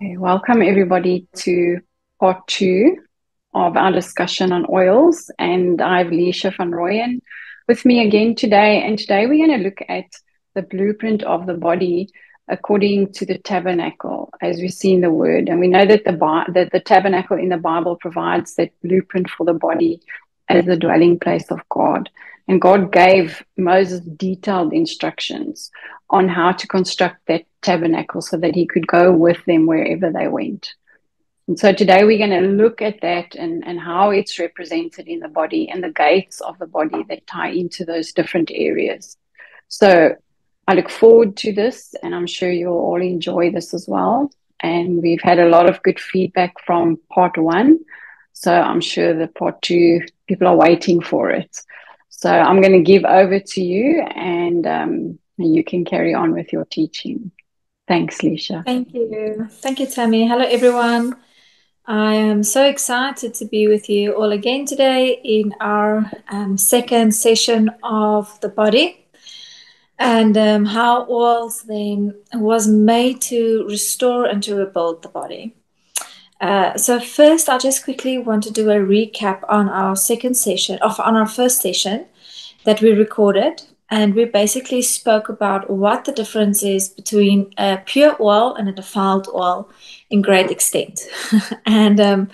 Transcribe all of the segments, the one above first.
Okay, welcome everybody to part two of our discussion on oils. And I have Leisha van Rooyen with me again today. And today we're going to look at the blueprint of the body according to the tabernacle, as we see in the word. And we know that that the tabernacle in the Bible provides that blueprint for the body as the dwelling place of God. And God gave Moses detailed instructions on how to construct that tabernacle so that he could go with them wherever they went. And so today we're going to look at that and how it's represented in the body and the gates of the body that tie into those different areas. So I look forward to this, and I'm sure you'll all enjoy this as well. And we've had a lot of good feedback from part one. So I'm sure the part two, people are waiting for it. So I'm going to give over to you, and you can carry on with your teaching. Thanks, Leisha. Thank you. Thank you, Tammy. Hello, everyone. I am so excited to be with you all again today in our second session of the body and how oils then was made to restore and to rebuild the body. So first, I just quickly want to do a recap on our on our first session that we recorded. And we basically spoke about what the difference is between a pure oil and a defiled oil in great extent. And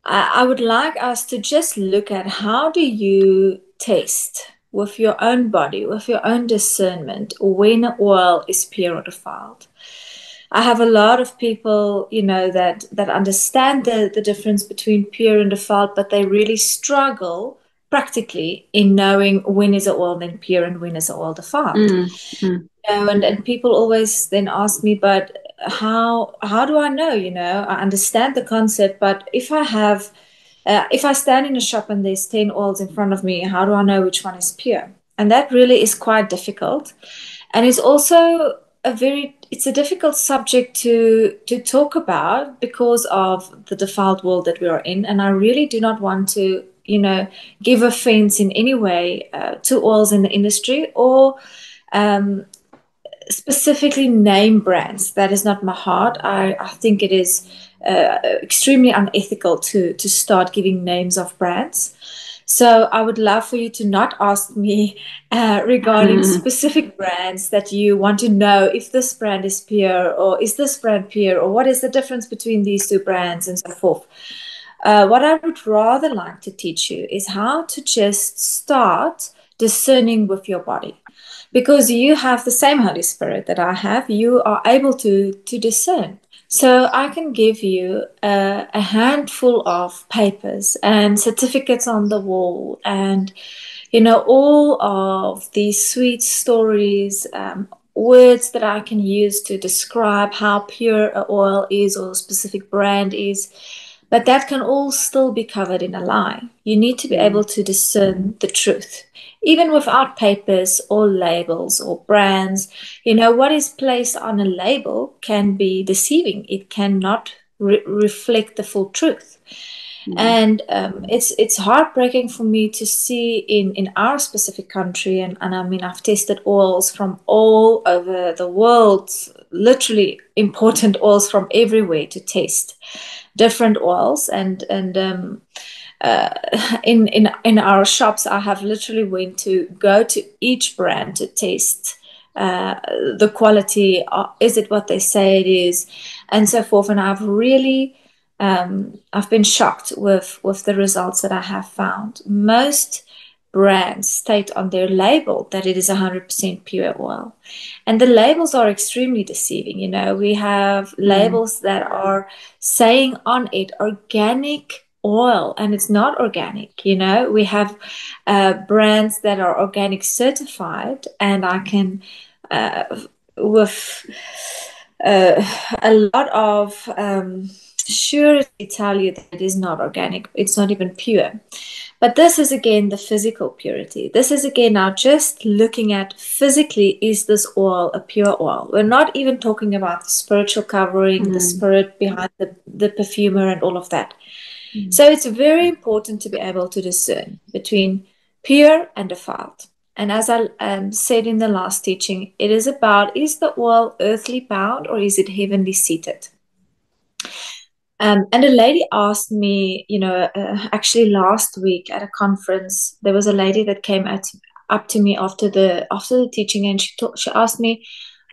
I would like us to just look at how do you taste with your own body, with your own discernment, when an oil is pure or defiled. I have a lot of people, that understand the difference between pure and defiled, but they really struggle practically in knowing when is an oil then pure and when is an oil defiled. Mm, mm, And people always then ask me, but how do I know? I understand the concept, but if I stand in a shop and there's 10 oils in front of me, how do I know which one is pure? And that really is quite difficult. And it's also it's a difficult subject to talk about because of the defiled world that we are in. And I really do not want to, give offense in any way to oils in the industry or um, specifically name brands. That is not my heart. I think it is extremely unethical to start giving names of brands. So I would love for you to not ask me regarding mm, specific brands that you want to know if this brand is pure or is this brand pure or what is the difference between these two brands and so forth. What I would rather like to teach you is how to just start discerning with your body. Because you have the same Holy Spirit that I have, you are able to discern. So I can give you a handful of papers and certificates on the wall and, all of these sweet stories, words that I can use to describe how pure an oil is or a specific brand is. But that can all still be covered in a lie. You need to be able mm, to discern the truth. Even without papers or labels or brands, what is placed on a label can be deceiving. It cannot reflect the full truth. mm, And it's heartbreaking for me to see in our specific country, and I mean, I've tested oils from all over the world, literally important oils from everywhere to test different oils and uh, in our shops, I have literally went to go to each brand to taste the quality. Is it what they say it is, and so forth. And I've been shocked with the results that I have found. Most brands state on their label that it is 100% pure oil. And the labels are extremely deceiving. We have mm, labels that are saying on it organic oil, and it's not organic. We have brands that are organic certified, and I can, with a lot of surety, tell you that it is not organic, it's not even pure. But this is again the physical purity. This is again now just looking at physically, is this oil a pure oil? We're not even talking about the spiritual covering, the mm, spirit behind the perfumer and all of that. mm. So it's very important to be able to discern between pure and defiled. And as I said in the last teaching, it is about, is the oil earthly bound or is it heavenly seated? And a lady asked me, actually last week at a conference, there was a lady that came up to me after the teaching, and she asked me,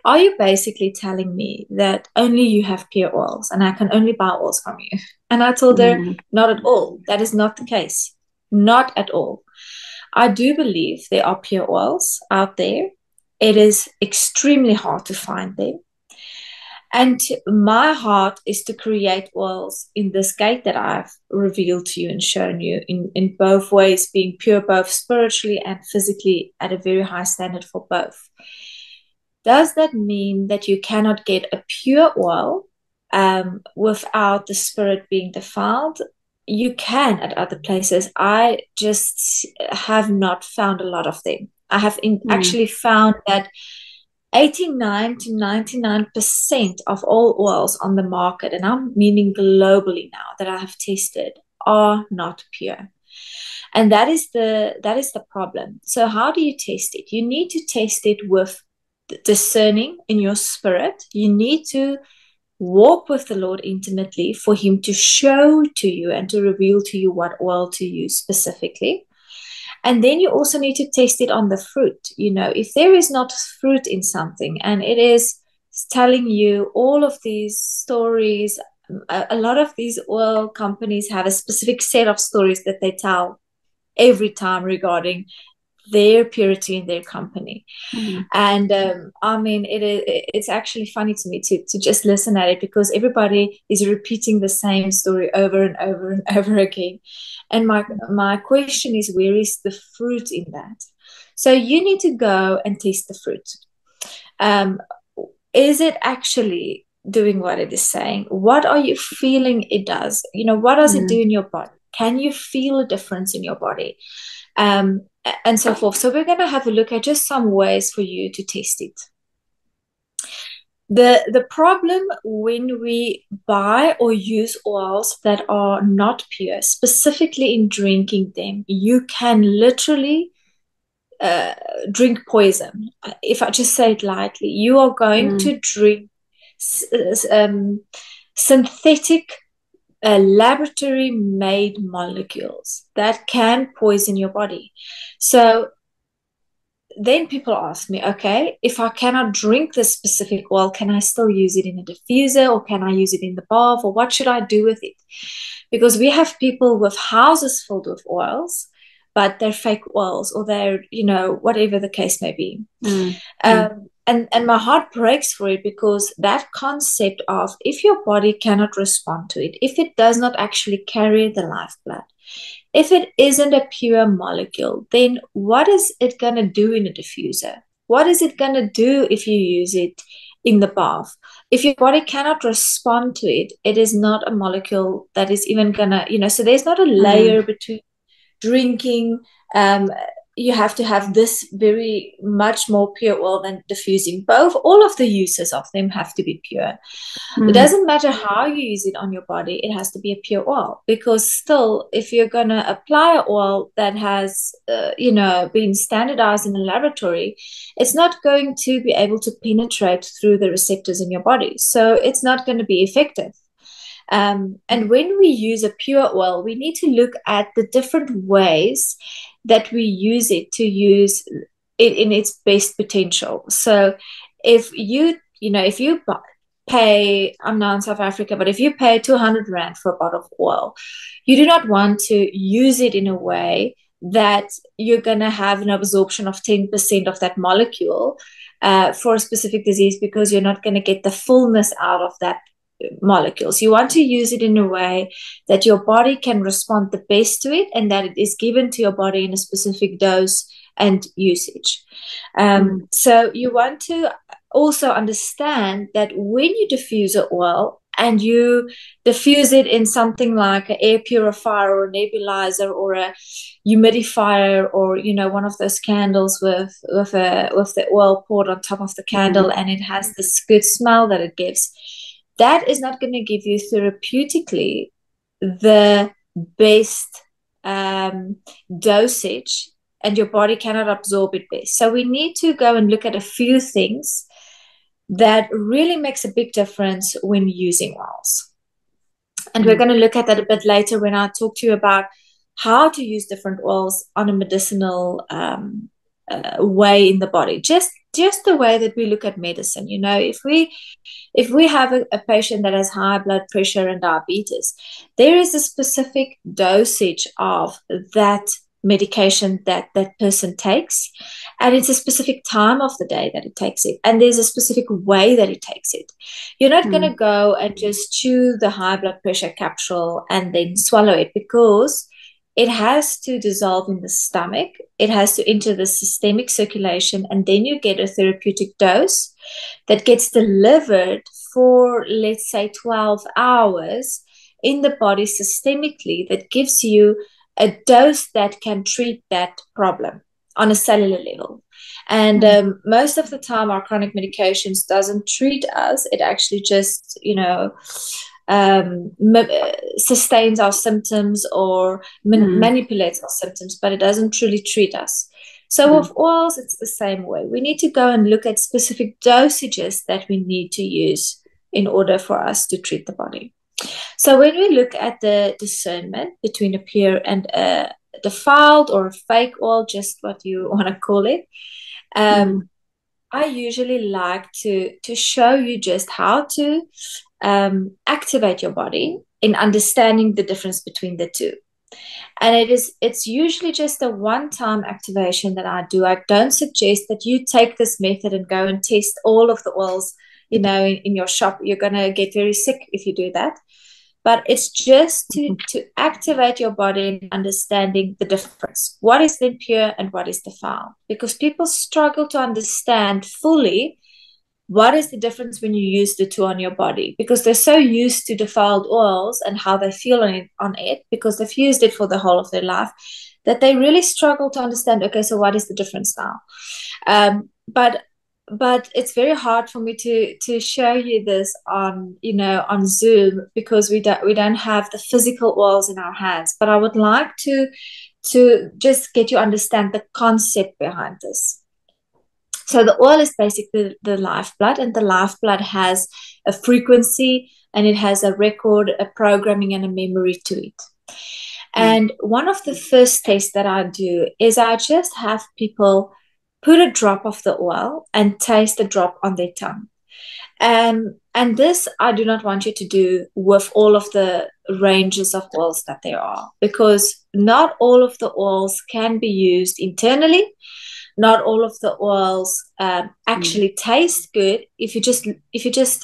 "Are you basically telling me that only you have pure oils and I can only buy oils from you?" And I told her, Mm. "Not at all. That is not the case. Not at all. I do believe there are pure oils out there. It is extremely hard to find them. And my heart is to create oils in this gate that I've revealed to you and shown you in both ways, being pure both spiritually and physically at a very high standard for both. Does that mean that you cannot get a pure oil without the spirit being defiled? You can at other places. I just have not found a lot of them. I have actually found that 89 to 99% of all oils on the market, and I'm meaning globally now, that I have tested, are not pure. And that is the problem. So how do you test it? You need to test it with discerning in your spirit. You need to walk with the Lord intimately for him to show to you and to reveal to you what oil to use specifically. And then you also need to test it on the fruit. If there is not fruit in something and it is telling you all of these stories, a lot of these oil companies have a specific set of stories that they tell every time regarding their purity in their company. And I mean, it's actually funny to me to just listen at it, because everybody is repeating the same story over and over and over again. And my question is, where is the fruit in that? So you need to go and taste the fruit. Is it actually doing what it is saying? What are you feeling it does? What does it do in your body? Can you feel a difference in your body? And so forth. So we're going to have a look at just some ways for you to test it. The problem when we buy or use oils that are not pure, specifically in drinking them, you can literally drink poison. If I just say it lightly, you are going to drink synthetic laboratory made molecules that can poison your body. So then people ask me, okay, if I cannot drink this specific oil, can I still use it in a diffuser, or can I use it in the bath, or what should I do with it? Because we have people with houses filled with oils, but they're fake oils, or they're, whatever the case may be. And my heart breaks for it, because that concept of, if your body cannot respond to it, if it does not actually carry the lifeblood, if it isn't a pure molecule, then what is it going to do in a diffuser? What is it going to do if you use it in the bath? If your body cannot respond to it, it is not a molecule that is even going to, so there's not a layer between drinking. You have to have this very much more pure oil than diffusing. All of the uses of them have to be pure. It doesn't matter how you use it on your body, it has to be a pure oil, because still, if you're going to apply an oil that has, been standardized in a laboratory, it's not going to be able to penetrate through the receptors in your body. So it's not going to be effective. And when we use a pure oil, we need to look at the different ways that we use it to use it in its best potential. So if you pay, I'm now in South Africa, but if you pay 200 Rand for a bottle of oil, you do not want to use it in a way that you're going to have an absorption of 10% of that molecule for a specific disease, because you're not going to get the fullness out of that molecules. You want to use it in a way that your body can respond the best to it, and that it is given to your body in a specific dose and usage. So you want to also understand that when you diffuse an oil and you diffuse it in something like an air purifier or a nebulizer or a humidifier, or one of those candles with the oil poured on top of the candle, and it has this good smell that it gives, that is not going to give you therapeutically the best dosage, and your body cannot absorb it best. So we need to go and look at a few things that really makes a big difference when using oils. And we're going to look at that a bit later when I talk to you about how to use different oils on a medicinal way in the body. Just the way that we look at medicine. You know, if we have a patient that has high blood pressure and diabetes, there is a specific dosage of that medication that person takes, and it's a specific time of the day that it takes it, and there's a specific way that it takes it. You're not going to go and just chew the high blood pressure capsule and then swallow it, because it has to dissolve in the stomach, it has to enter the systemic circulation, and then you get a therapeutic dose that gets delivered for, let's say, 12 hours in the body systemically, that gives you a dose that can treat that problem on a cellular level. And most of the time, our chronic medications doesn't treat us. It actually just, sustains our symptoms or manipulates our symptoms, but it doesn't truly treat us. So with oils, it's the same way. We need to go and look at specific dosages that we need to use in order for us to treat the body. So when we look at the discernment between a pure and a defiled or a fake oil, just what you want to call it, I usually like to show you just how to activate your body in understanding the difference between the two. And it's usually just a one-time activation that I do. I don't suggest that you take this method and go and test all of the oils, in your shop. You're going to get very sick if you do that. But it's just to activate your body in understanding the difference. What is then pure and what is defiled? Because people struggle to understand fully what is the difference when you use the two on your body, because they're so used to defiled oils and how they feel on it, because they've used it for the whole of their life, that they really struggle to understand, okay, so what is the difference now? But it's very hard for me to show you this on Zoom, because we don't have the physical oils in our hands. But I would like to just get you understand the concept behind this. So the oil is basically the lifeblood, and the lifeblood has a frequency, and it has a record, a programming, and a memory to it. And one of the first tests that I do is I just have people put a drop of the oil and taste the drop on their tongue. And this I do not want you to do with all of the ranges of oils that there are, because not all of the oils can be used internally. Not all of the oils actually taste good. If you just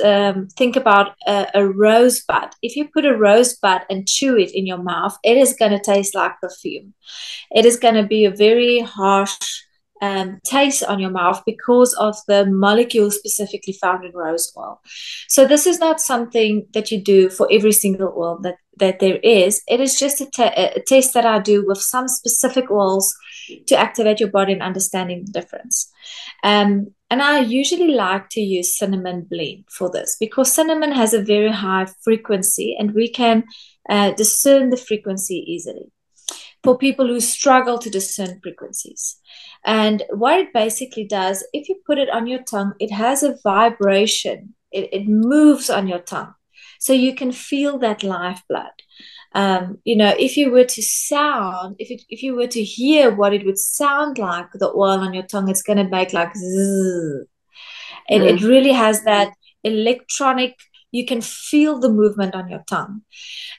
think about a rosebud, if you put a rosebud and chew it in your mouth, it is going to taste like perfume. It is going to be a very harsh taste on your mouth because of the molecules specifically found in rose oil. So this is not something that you do for every single oil that there is. It is just a test that I do with some specific oils to activate your body and understanding the difference. And I usually like to use cinnamon blend for this, because cinnamon has a very high frequency, and we can discern the frequency easily for people who struggle to discern frequencies. And what it basically does, if you put it on your tongue, it has a vibration. It moves on your tongue. So you can feel that lifeblood. If you were to sound, if you were to hear what it would sound like, the oil on your tongue, it's going to make like zzz. It really has that electronic, you can feel the movement on your tongue.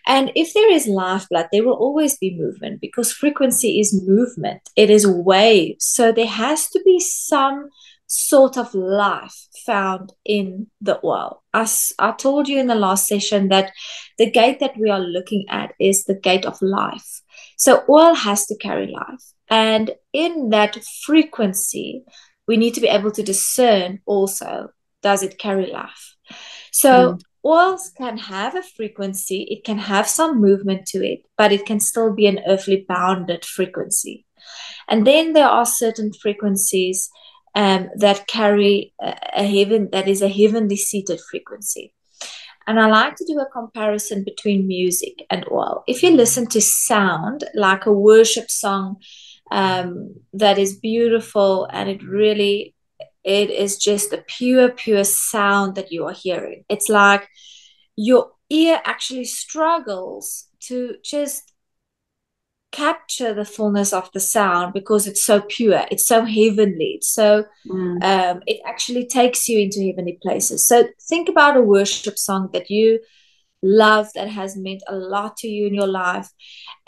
And if there is lifeblood, there will always be movement, because frequency is movement. It is waves. So there has to be some sort of life found in the oil. As I told you in the last session, that the gate that we are looking at is the gate of life. So oil has to carry life. And in that frequency, we need to be able to discern also, does it carry life? So oils can have a frequency, it can have some movement to it, but it can still be an earthly bounded frequency. And then there are certain frequencies that carry that is a heavenly seated frequency. And I like to do a comparison between music and oil. If you listen to sound, like a worship song that is beautiful, and it is just a pure sound that you are hearing. It's like ear actually struggles to just capture the fullness of the sound because it's so pure, it's so heavenly, it's so it actually takes you into heavenly places. So think about a worship song that you love, that has meant a lot to you in your life,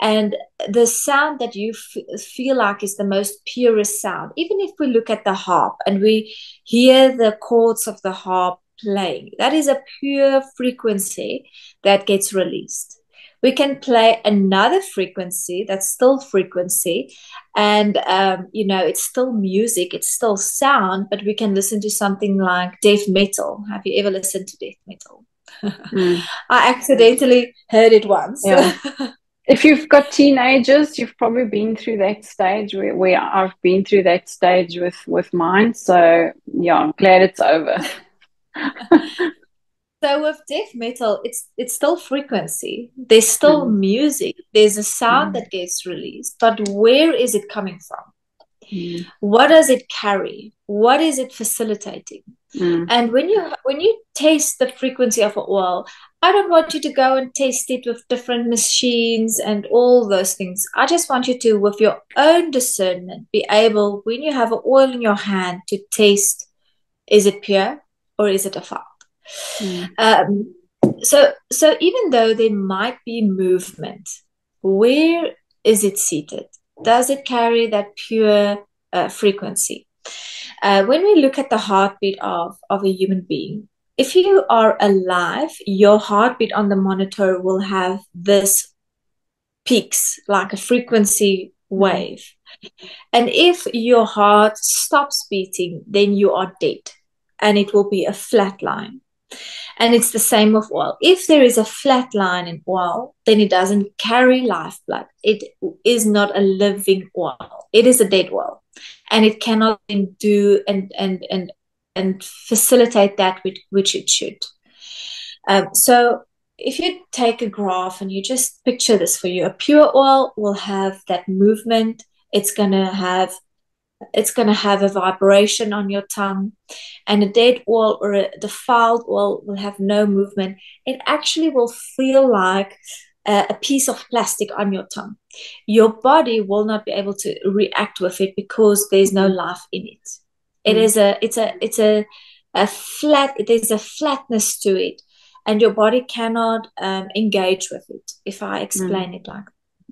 and the sound that you feel like is the most purest sound. Even if we look at the harp and we hear the chords of the harp playing, that is a pure frequency that gets released. We can play another frequency that's still frequency, and it's still music, it's still sound, but we can listen to something like death metal. Have you ever listened to death metal? I accidentally heard it once. Yeah. If you've got teenagers, you've probably been through that stage where I've been through that stage with mine. So yeah, I'm glad it's over. So with death metal, it's still frequency. There's still music. There's a sound that gets released, but where is it coming from? What does it carry? What is it facilitating? And when you taste the frequency of an oil, I don't want you to go and taste it with different machines and all those things. I just want you to, with your own discernment, be able, when you have an oil in your hand, to taste, is it pure or is it defiled? So even though there might be movement, where is it seated? Does it carry that pure frequency? When we look at the heartbeat of a human being, if you are alive, your heartbeat on the monitor will have this peaks, like a frequency wave. And if your heart stops beating, then you are dead, and it will be a flat line. And it's the same with oil. If there is a flat line in oil, then it doesn't carry lifeblood. It is not a living oil. It is a dead oil. And it cannot do and facilitate that which it should. So if you take a graph and you just picture this for you, a pure oil will have that movement. It's gonna have a vibration on your tongue, and a dead oil or a defiled oil will have no movement. It actually will feel like a piece of plastic on your tongue. Your body will not be able to react with it because there's no life in it. There's a flatness to it, and your body cannot engage with it, if I explain it like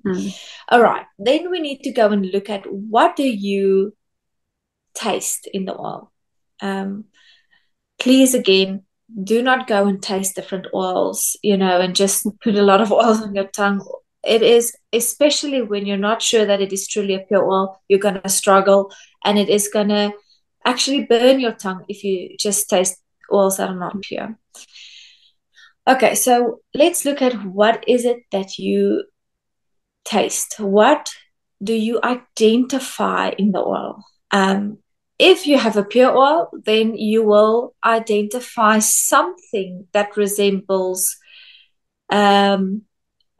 that. All right, then we need to go and look at, what do you taste in the oil? Please, again, do not go and taste different oils, and just put a lot of oils on your tongue. It is, especially when you're not sure that it is truly a pure oil, you're going to struggle, and it is going to actually burn your tongue if you just taste oils that are not pure. Okay, so let's look at, what is it that you taste? What do you identify in the oil? If you have a pure oil, then you will identify something that resembles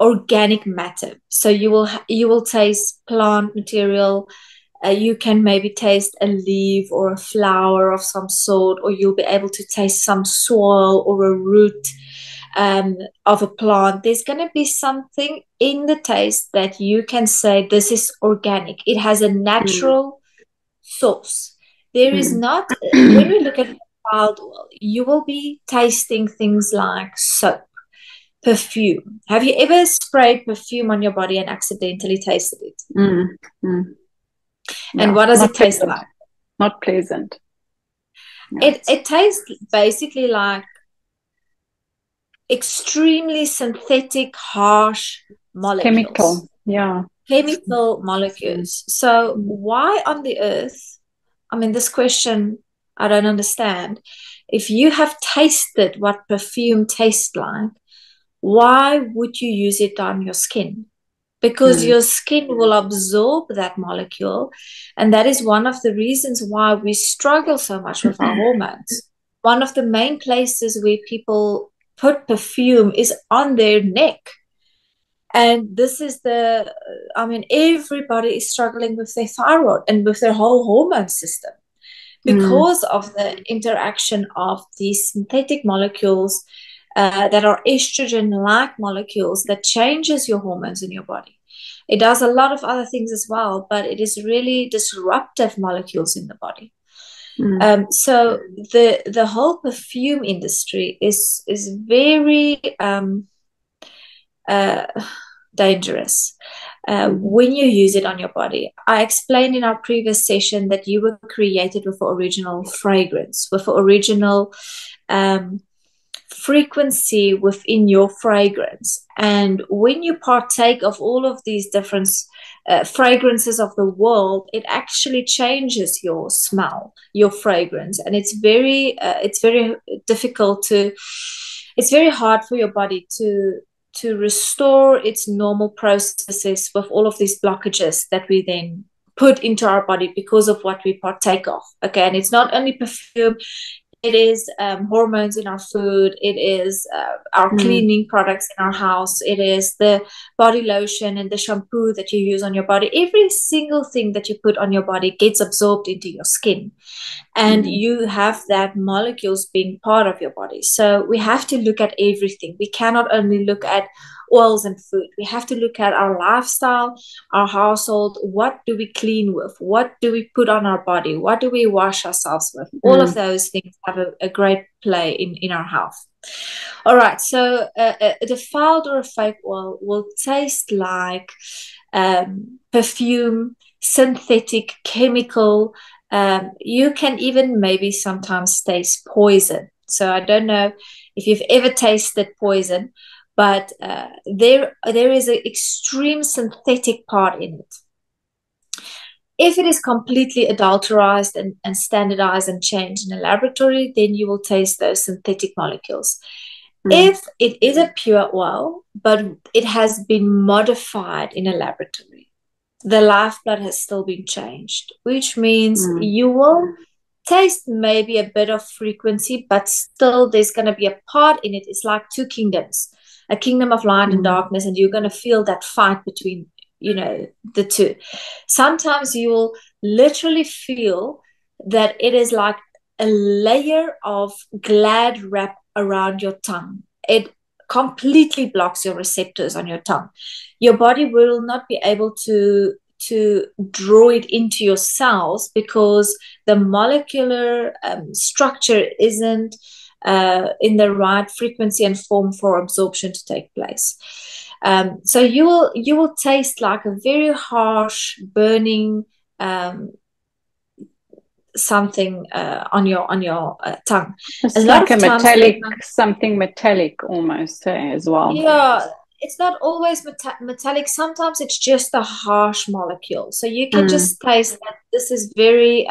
organic matter. So you will taste plant material. You can maybe taste a leaf or a flower of some sort, or you'll be able to taste some soil or a root of a plant. There's going to be something in the taste that you can say, this is organic. It has a natural source. There is not, when we look at wild oil, you will be tasting things like soap, perfume. Have you ever sprayed perfume on your body and accidentally tasted it? And what does it taste like? Not pleasant. It tastes basically like extremely synthetic, harsh molecules. Chemical molecules. So why on the earth, this question I don't understand. If you have tasted what perfume tastes like, why would you use it on your skin? Because your skin will absorb that molecule. And that is one of the reasons why we struggle so much with our hormones. One of the main places where people put perfume is on their neck. And this is everybody is struggling with their thyroid and with their whole hormone system because of the interaction of these synthetic molecules that are estrogen-like molecules that changes your hormones in your body. It does a lot of other things as well, but it is really disruptive molecules in the body. So the whole perfume industry is very dangerous when you use it on your body. I explained in our previous session that you were created with the original fragrance, with the original frequency within your fragrance. And when you partake of all of these different fragrances of the world, it actually changes your smell, your fragrance. And it's very difficult to, it's very hard for your body to restore its normal processes with all of these blockages that we then put into our body because of what we partake of. Okay, and it's not only perfume, it is hormones in our food, it is our cleaning products in our house, it is the body lotion and the shampoo that you use on your body. Every single thing that you put on your body gets absorbed into your skin, and you have that molecules being part of your body. So we have to look at everything. We cannot only look at oils and food. We have to look at our lifestyle, our household. What do we clean with? What do we put on our body? What do we wash ourselves with? All of those things have a great play in our health. All right, so a defiled or a fake oil will taste like perfume, synthetic, chemical. You can even maybe sometimes taste poison. So I don't know if you've ever tasted poison, but there is an extreme synthetic part in it. If it is completely adulterized and standardized and changed in a laboratory, then you will taste those synthetic molecules. If it is a pure oil, but it has been modified in a laboratory, the lifeblood has still been changed, which means you will taste maybe a bit of frequency, but still there's going to be a part in it. It's like two kingdoms, a kingdom of light and darkness, and you're going to feel that fight between, you know, the two. Sometimes you will literally feel that it is like a layer of glad wrap around your tongue. It completely blocks your receptors on your tongue. Your body will not be able to draw it into your cells because the molecular structure isn't in the right frequency and form for absorption to take place. So you will taste like a very harsh burning something on your tongue. It's like a metallic, something metallic almost as well. Yeah, it's not always metallic. Sometimes it's just a harsh molecule. So you can just taste that this is very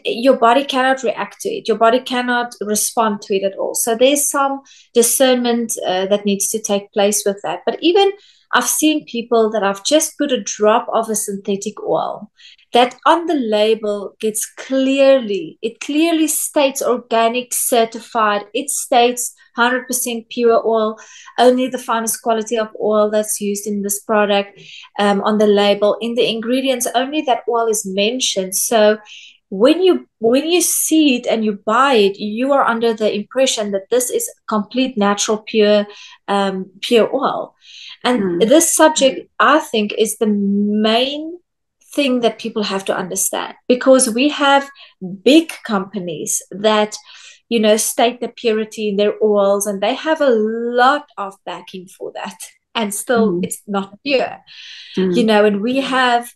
your body cannot react to it. Your body cannot respond to it at all. So there's some discernment that needs to take place with that. But even I've seen people that I've just put a drop of a synthetic oil that on the label it clearly states organic, certified. It states 100% pure oil, only the finest quality of oil that's used in this product on the label. In the ingredients, only that oil is mentioned. So when you see it and you buy it, you are under the impression that this is complete natural pure oil. And this subject, I think, is the main thing that people have to understand, because we have big companies that, you know, state the purity in their oils, and they have a lot of backing for that, and still it's not pure. You know, and we have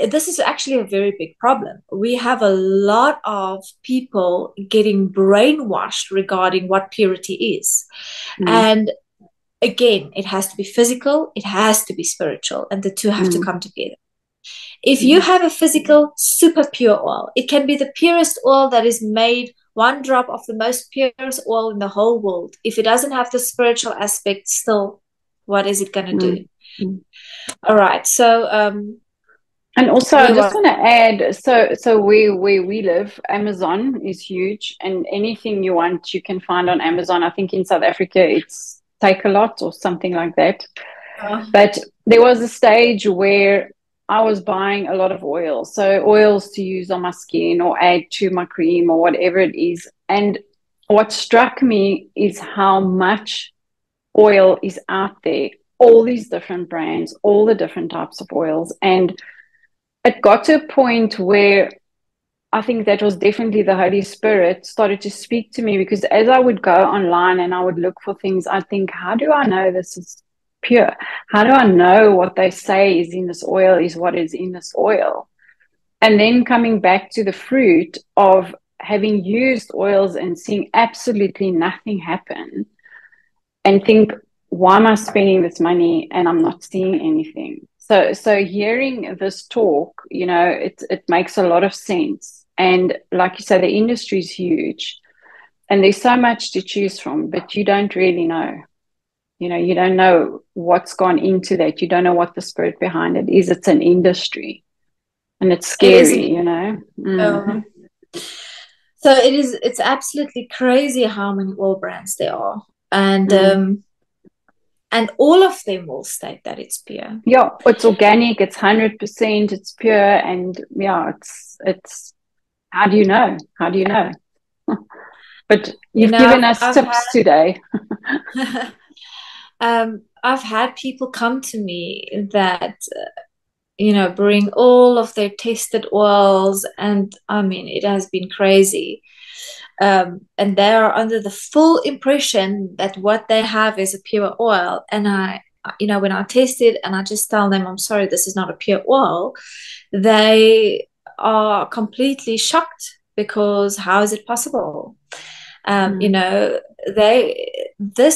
this is actually a very big problem. We have a lot of people getting brainwashed regarding what purity is. And again, it has to be physical, it has to be spiritual, and the two have to come together. If you have a physical super pure oil, it can be the purest oil that is made, one drop of the most purest oil in the whole world. If it doesn't have the spiritual aspect, still, what is it going to do? All right. So, and also, I just want to add, so where we live, Amazon is huge, and anything you want, you can find on Amazon. I think in South Africa, it's Take-A-Lot or something like that. But there was a stage where I was buying a lot of oils. So oils to use on my skin or add to my cream or whatever it is. And what struck me is how much oil is out there, all these different brands, all the different types of oils. And it got to a point where I think that was definitely the Holy Spirit started to speak to me, because as I would go online and I would look for things, I think, how do I know this is pure? How do I know what they say is in this oil is what is in this oil? And then coming back to the fruit of having used oils and seeing absolutely nothing happen, and think, why am I spending this money and I'm not seeing anything? So hearing this talk, it makes a lot of sense. And like you say, the industry is huge and there's so much to choose from, but you don't really know. You don't know what's gone into that. You don't know what the spirit behind it is. It's an industry and it's It is. scary. Um, so it's absolutely crazy how many oil brands there are. And all of them will state that it's pure. Yeah, it's organic, it's 100%, it's pure, and yeah, it's how do you know? How do you know? But you've given us tips today. I've had people come to me that bring all of their tested oils, and I mean, it has been crazy. And they are under the full impression that what they have is a pure oil. And when I test it and I just tell them, I'm sorry, this is not a pure oil, they are completely shocked, because how is it possible? This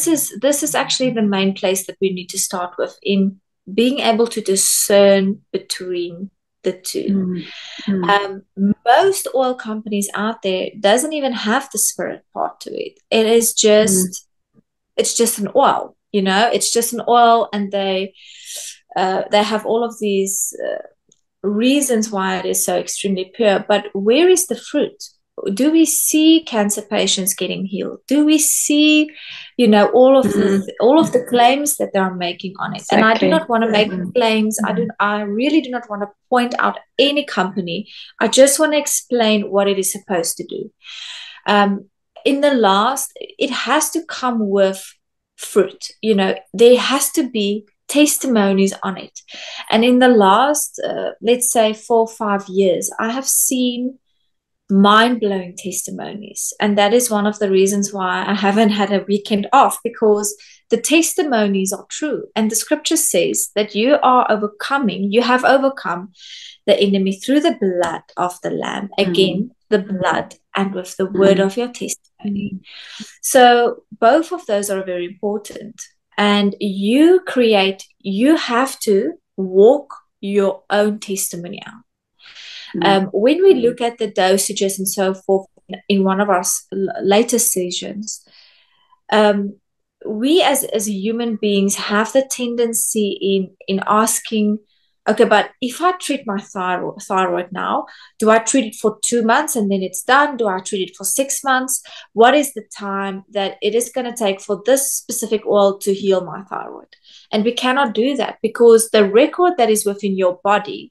is actually the main place that we need to start with, in being able to discern between the two. Most oil companies out there doesn't even have the spirit part to it. It is just it's just an oil, it's just an oil, and they have all of these reasons why it is so extremely pure. But where is the fruit? Do we see cancer patients getting healed? Do we see, all of the claims that they're making on it? Exactly. And I do not want to make claims. I really do not want to point out any company. I just want to explain what it is supposed to do. It has to come with fruit. There has to be testimonies on it. And in the last, let's say 4 or 5 years, I have seen mind-blowing testimonies. And that is one of the reasons why I haven't had a weekend off, because the testimonies are true. And the scripture says that you have overcome the enemy through the blood of the Lamb, again, the blood, and with the word of your testimony. So both of those are very important. And you have to walk your own testimony out. When we look at the dosages and so forth in one of our later sessions, we as human beings have the tendency in asking, okay, but if I treat my thyroid now, do I treat it for 2 months and then it's done? Do I treat it for 6 months? What is the time that it is going to take for this specific oil to heal my thyroid? And we cannot do that, because the record that is within your body,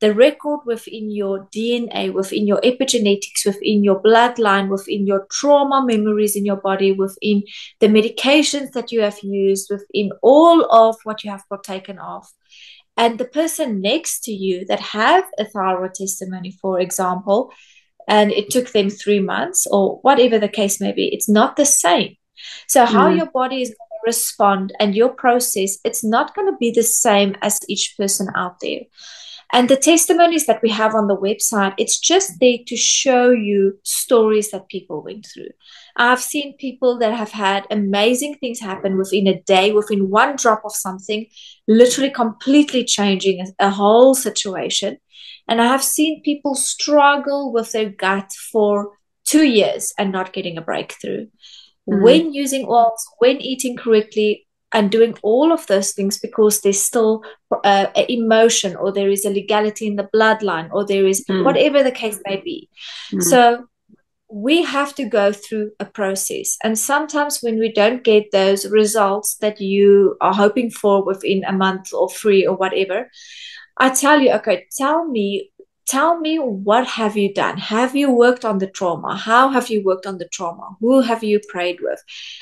the record within your DNA, within your epigenetics, within your bloodline, within your trauma memories in your body, within the medications that you have used, within all of what you have partaken of. And the person next to you that have a thyroid testimony, for example, and it took them 3 months or whatever the case may be, it's not the same. So how your body is going to respond and your process, it's not going to be the same as each person out there. And the testimonies that we have on the website, it's just there to show you stories that people went through. I've seen people that have had amazing things happen within a day, within one drop of something, literally completely changing a whole situation. And I have seen people struggle with their gut for 2 years and not getting a breakthrough. When using oils, when eating correctly, and doing all of those things, because there's still an emotion, or there is a legality in the bloodline, or there is whatever the case may be. So we have to go through a process. And sometimes when we don't get those results that you are hoping for within a month or 3 or whatever, I tell you, okay, tell tell me, what have you done? Have you worked on the trauma? How have you worked on the trauma? Who have you prayed with?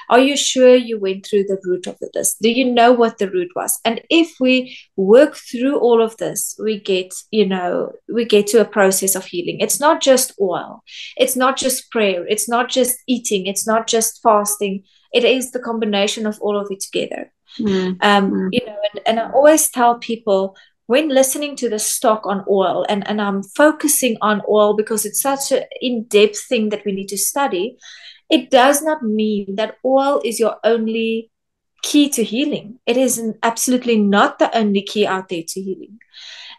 Are you sure you went through the root of this? Do you know what the root was? And if we work through all of this, we get to a process of healing. It's not just oil. It's not just prayer. It's not just eating. It's not just fasting. It is the combination of all of it together. And I always tell people, when listening to the stock on oil, and I'm focusing on oil because it's such an in-depth thing that we need to study, it does not mean that oil is your only key to healing. It is absolutely not the only key out there to healing.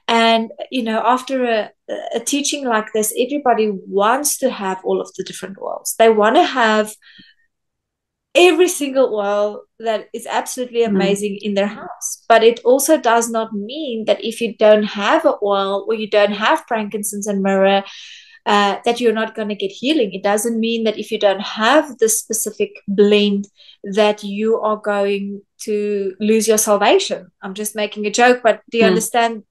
And, after a teaching like this, everybody wants to have all of the different oils. They want to have every single oil that is absolutely amazing in their house. But it also does not mean that if you don't have an oil, or you don't have frankincense and myrrh, that you're not going to get healing. It doesn't mean that if you don't have this specific blend, that you are going to lose your salvation. I'm just making a joke, but do you understand?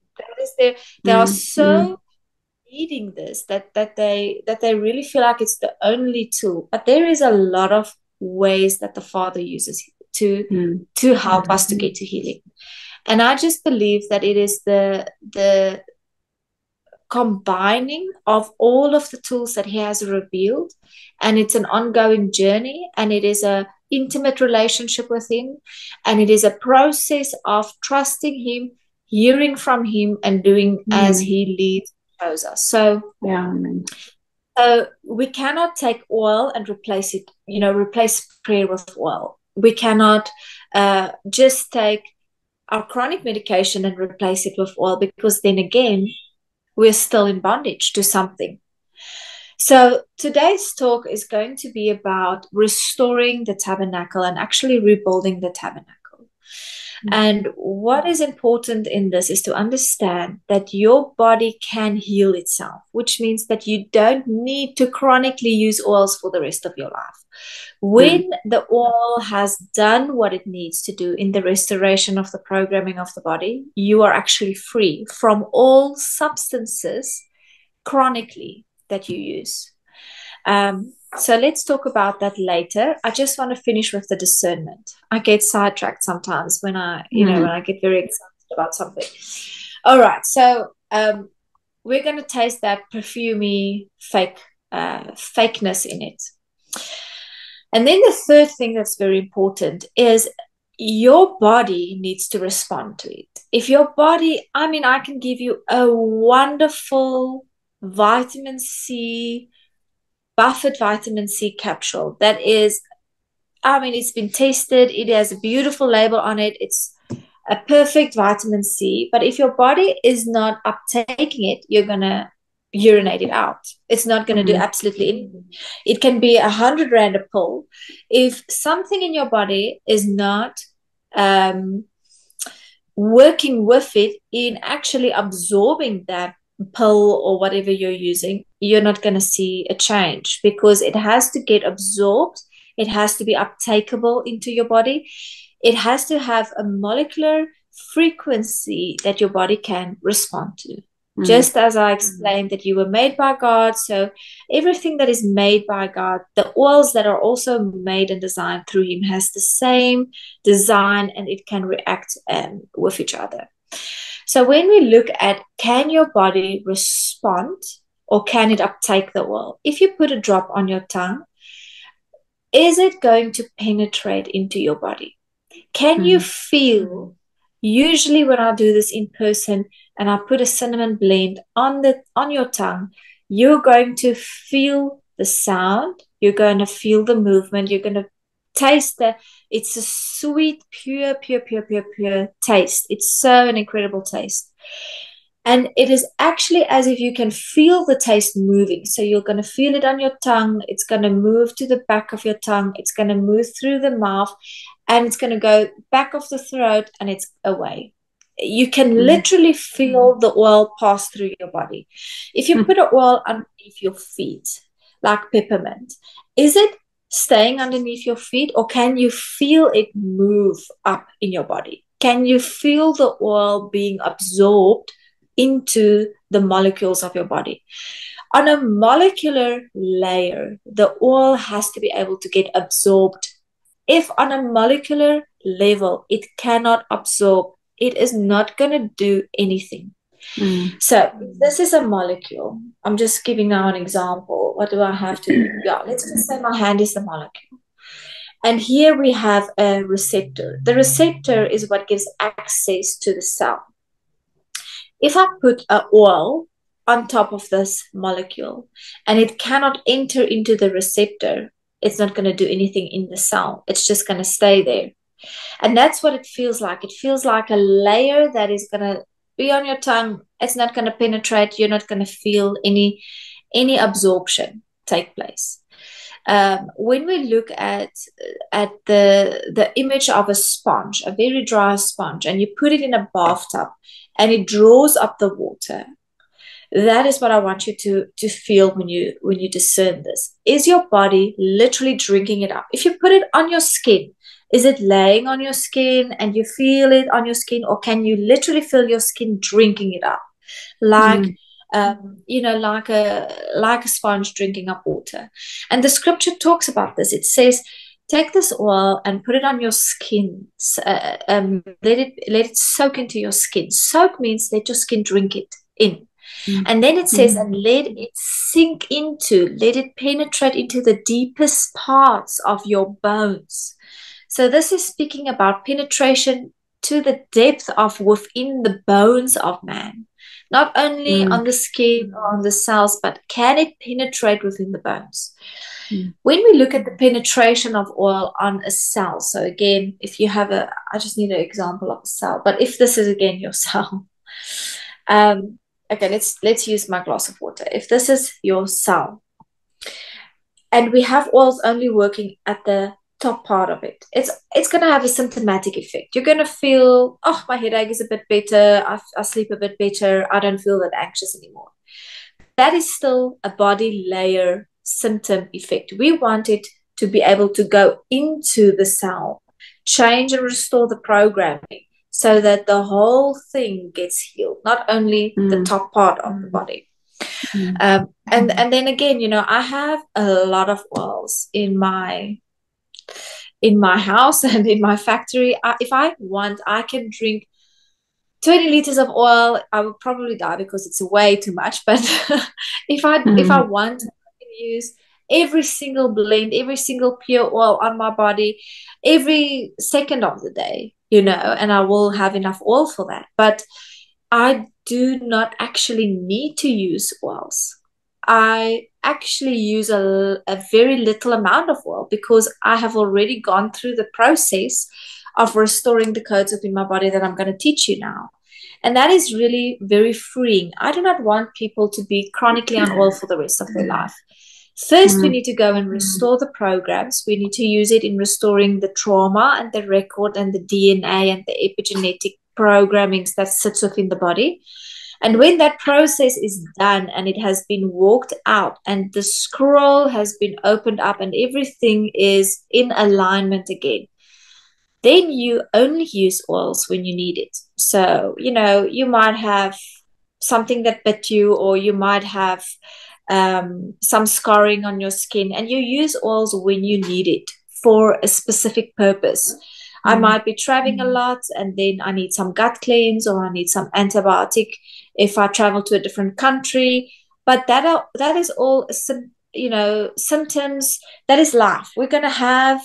They are so needing this that they really feel like it's the only tool. But there is a lot of ways that the Father uses to help us to get to healing. And I just believe that it is the combining of all of the tools that He has revealed, and it's an ongoing journey, and it is a intimate relationship with Him, and it is a process of trusting Him, hearing from Him, and doing as He leads and shows us. So we cannot take oil and replace it, replace prayer with oil. We cannot just take our chronic medication and replace it with oil, because then again, we're still in bondage to something. So today's talk is going to be about restoring the tabernacle and actually rebuilding the tabernacle. And what is important in this is to understand that your body can heal itself, which means that you don't need to chronically use oils for the rest of your life. When the oil has done what it needs to do in the restoration of the programming of the body, you are actually free from all substances chronically that you use. So let's talk about that later. I just want to finish with the discernment. I get sidetracked sometimes when I get very excited about something. All right, so we're going to taste that perfumey fakeness in it. And then the third thing that's very important is your body needs to respond to it. If your body, I can give you a wonderful vitamin C, Buffett vitamin C capsule that is, it's been tested. It has a beautiful label on it. It's a perfect vitamin C. But if your body is not uptaking it, you're going to urinate it out. It's not going to do absolutely anything. It can be 100 Rand a pill. If something in your body is not working with it in actually absorbing that pill or whatever you're using, you're not going to see a change, because it has to get absorbed. It has to be uptakeable into your body. It has to have a molecular frequency that your body can respond to. Just as I explained that you were made by God, so everything that is made by God, the oils that are also made and designed through Him, has the same design, and it can react with each other. So when we look at, can your body respond, or can it uptake the oil? If you put a drop on your tongue, is it going to penetrate into your body? Can you feel? Usually when I do this in person and I put a cinnamon blend on your tongue, you're going to feel the sound, you're going to feel the movement, you're going to taste it's a sweet, pure taste. It's so an incredible taste. And it is actually as if you can feel the taste moving. So you're going to feel it on your tongue. It's going to move to the back of your tongue. It's going to move through the mouth, and it's going to go back of the throat, and it's away. You can literally feel the oil pass through your body. If you put an oil underneath your feet, like peppermint, is it staying underneath your feet, or can you feel it move up in your body? Can you feel the oil being absorbed into the molecules of your body. On a molecular layer, the oil has to be able to get absorbed. If on a molecular level it cannot absorb, it is not going to do anything. So this is a molecule. I'm just giving now an example. What do I have to? Yeah, let's just say my hand is the molecule. And here we have a receptor. The receptor is what gives access to the cell. If I put an oil on top of this molecule and it cannot enter into the receptor, it's not going to do anything in the cell. It's just going to stay there. And that's what it feels like. It feels like a layer that is going to be on your tongue. It's not going to penetrate. You're not going to feel any absorption take place. When we look at the image of a sponge, a very dry sponge, and you put it in a bathtub and it draws up the water, that is what I want you to feel when you discern this. Is your body literally drinking it up? If you put it on your skin, is it laying on your skin and you feel it on your skin, or can you literally feel your skin drinking it up? Like like a sponge drinking up water. And the scripture talks about this. It says, take this oil and put it on your skin. Let it soak into your skin. Soak means let your skin drink it in. And then it says, and let it sink into, let it penetrate into the deepest parts of your bones. So this is speaking about penetration to the depth of within the bones of man. Not only on the skin or on the cells, but can it penetrate within the bones? When we look at the penetration of oil on a cell, so again, if you have I just need an example of a cell, but if this is again your cell, okay, let's use my glass of water. If this is your cell, and we have oils only working at the top part of it, it's going to have a symptomatic effect. You're going to feel, oh, my headache is a bit better, I sleep a bit better, I don't feel that anxious anymore. That is still a body layer symptom effect. We want it to be able to go into the cell, change and restore the programming so that the whole thing gets healed, not only the top part of the body. And then again, I have a lot of oils in my house and in my factory. If I want, I can drink 20 liters of oil. I would probably die because it's way too much. But if I want, I can use every single blend, every single pure oil on my body every second of the day, and I will have enough oil for that. But I do not actually need to use oils. I actually use a very little amount of oil because I have already gone through the process of restoring the codes within my body that I'm going to teach you now. And that is really very freeing. I do not want people to be chronically on oil for the rest of their life. First, we need to go and restore the programs. We need to use it in restoring the trauma and the record and the DNA and the epigenetic programmings that sits within the body. And when that process is done and it has been walked out and the scroll has been opened up and everything is in alignment again, then you only use oils when you need it. So, you might have something that bit you, or you might have some scarring on your skin, and you use oils when you need it for a specific purpose. I might be traveling a lot and then I need some gut cleanse, or I need some antibiotic if I travel to a different country. But that is all, symptoms. That is life. We're going to have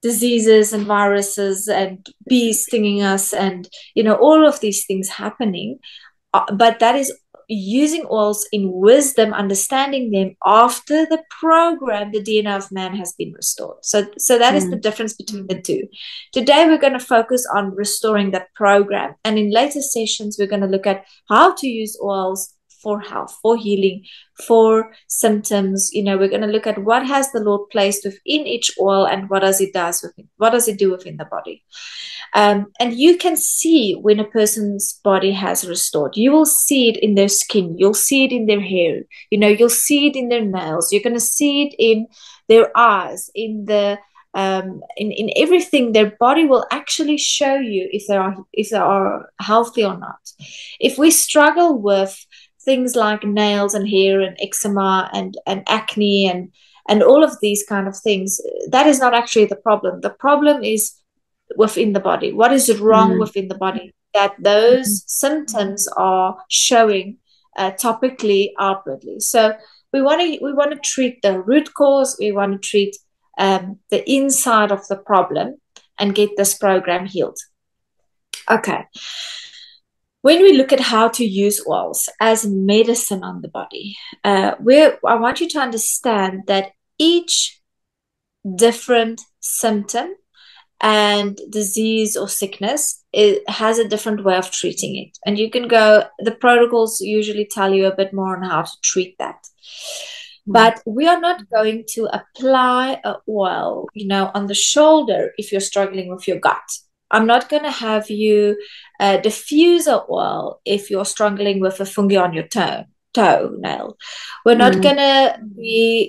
diseases and viruses and bees stinging us and, all of these things happening. But that is using oils in wisdom, understanding them after the program, the DNA of man has been restored. So that is the difference between the two. Today, we're going to focus on restoring that program. And in later sessions, we're going to look at how to use oils for health, for healing, for symptoms. We're going to look at what has the Lord placed within each oil and what does it do within the body. And you can see when a person's body has restored. You will see it in their skin. You'll see it in their hair. You'll see it in their nails. You're going to see it in their eyes, in the in everything, their body will actually show you if they are healthy or not. If we struggle with things like nails and hair and eczema and acne and all of these kind of things, that is not actually the problem. The problem is within the body. What is wrong within the body that those symptoms are showing topically, outwardly? So we want to treat the root cause. We want to treat the inside of the problem and get this program healed. Okay. When we look at how to use oils as medicine on the body, I want you to understand that each different symptom and disease or sickness, it has a different way of treating it. And you can go, the protocols usually tell you a bit more on how to treat that. But we are not going to apply an oil, on the shoulder if you're struggling with your gut. I'm not going to have you diffuse an oil if you're struggling with a fungi on your toenail. We're not going to be,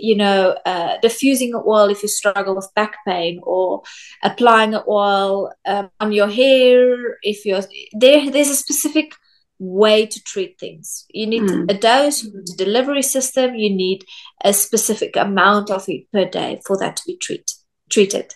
diffusing an oil if you struggle with back pain, or applying an oil on your hair if you're there's a specific way to treat things. You need a dose, you need a delivery system, you need a specific amount of it per day for that to be treated.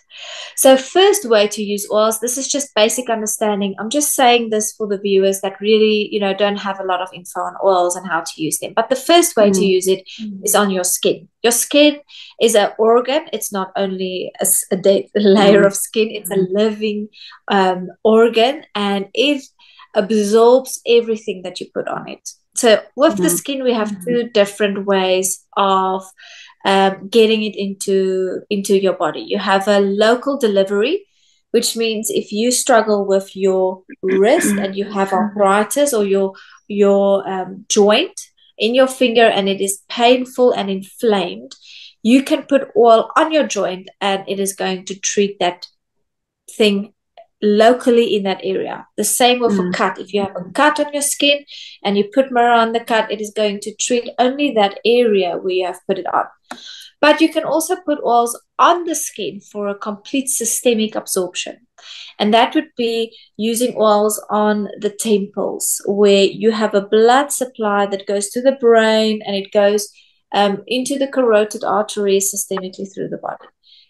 So first way to use oils, this is just basic understanding. I'm just saying this for the viewers that really, don't have a lot of info on oils and how to use them. But the first way to use it is on your skin. Your skin is an organ. It's not only a layer of skin, it's a living organ, and it absorbs everything that you put on it. So with the skin, we have two different ways of getting it into your body. You have a local delivery, which means if you struggle with your wrist and you have arthritis, or your joint in your finger and it is painful and inflamed, you can put oil on your joint and it is going to treat that thing locally in that area. The same with a cut. If you have a cut on your skin and you put mirror on the cut, it is going to treat only that area where you have put it on. But you can also put oils on the skin for a complete systemic absorption. And that would be using oils on the temples, where you have a blood supply that goes to the brain and it goes into the carotid arteries systemically through the body.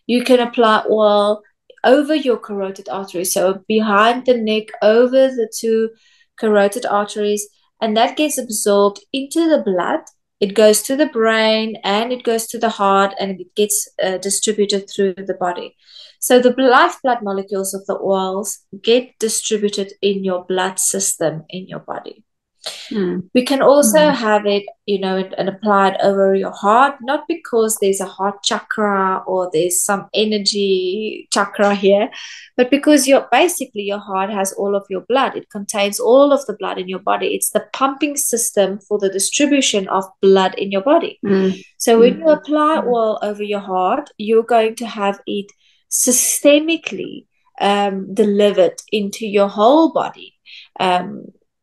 You can apply oil over your carotid arteries, so behind the neck, over the two carotid arteries, and that gets absorbed into the blood. It goes to the brain and it goes to the heart, and it gets distributed through the body. So the lifeblood molecules of the oils get distributed in your blood system in your body. We can also have it, and applied over your heart, not because there's a heart chakra or there's some energy chakra here, but because your heart has all of your blood. It contains all of the blood in your body. It's the pumping system for the distribution of blood in your body. So when you apply oil over your heart, you're going to have it systemically delivered into your whole body.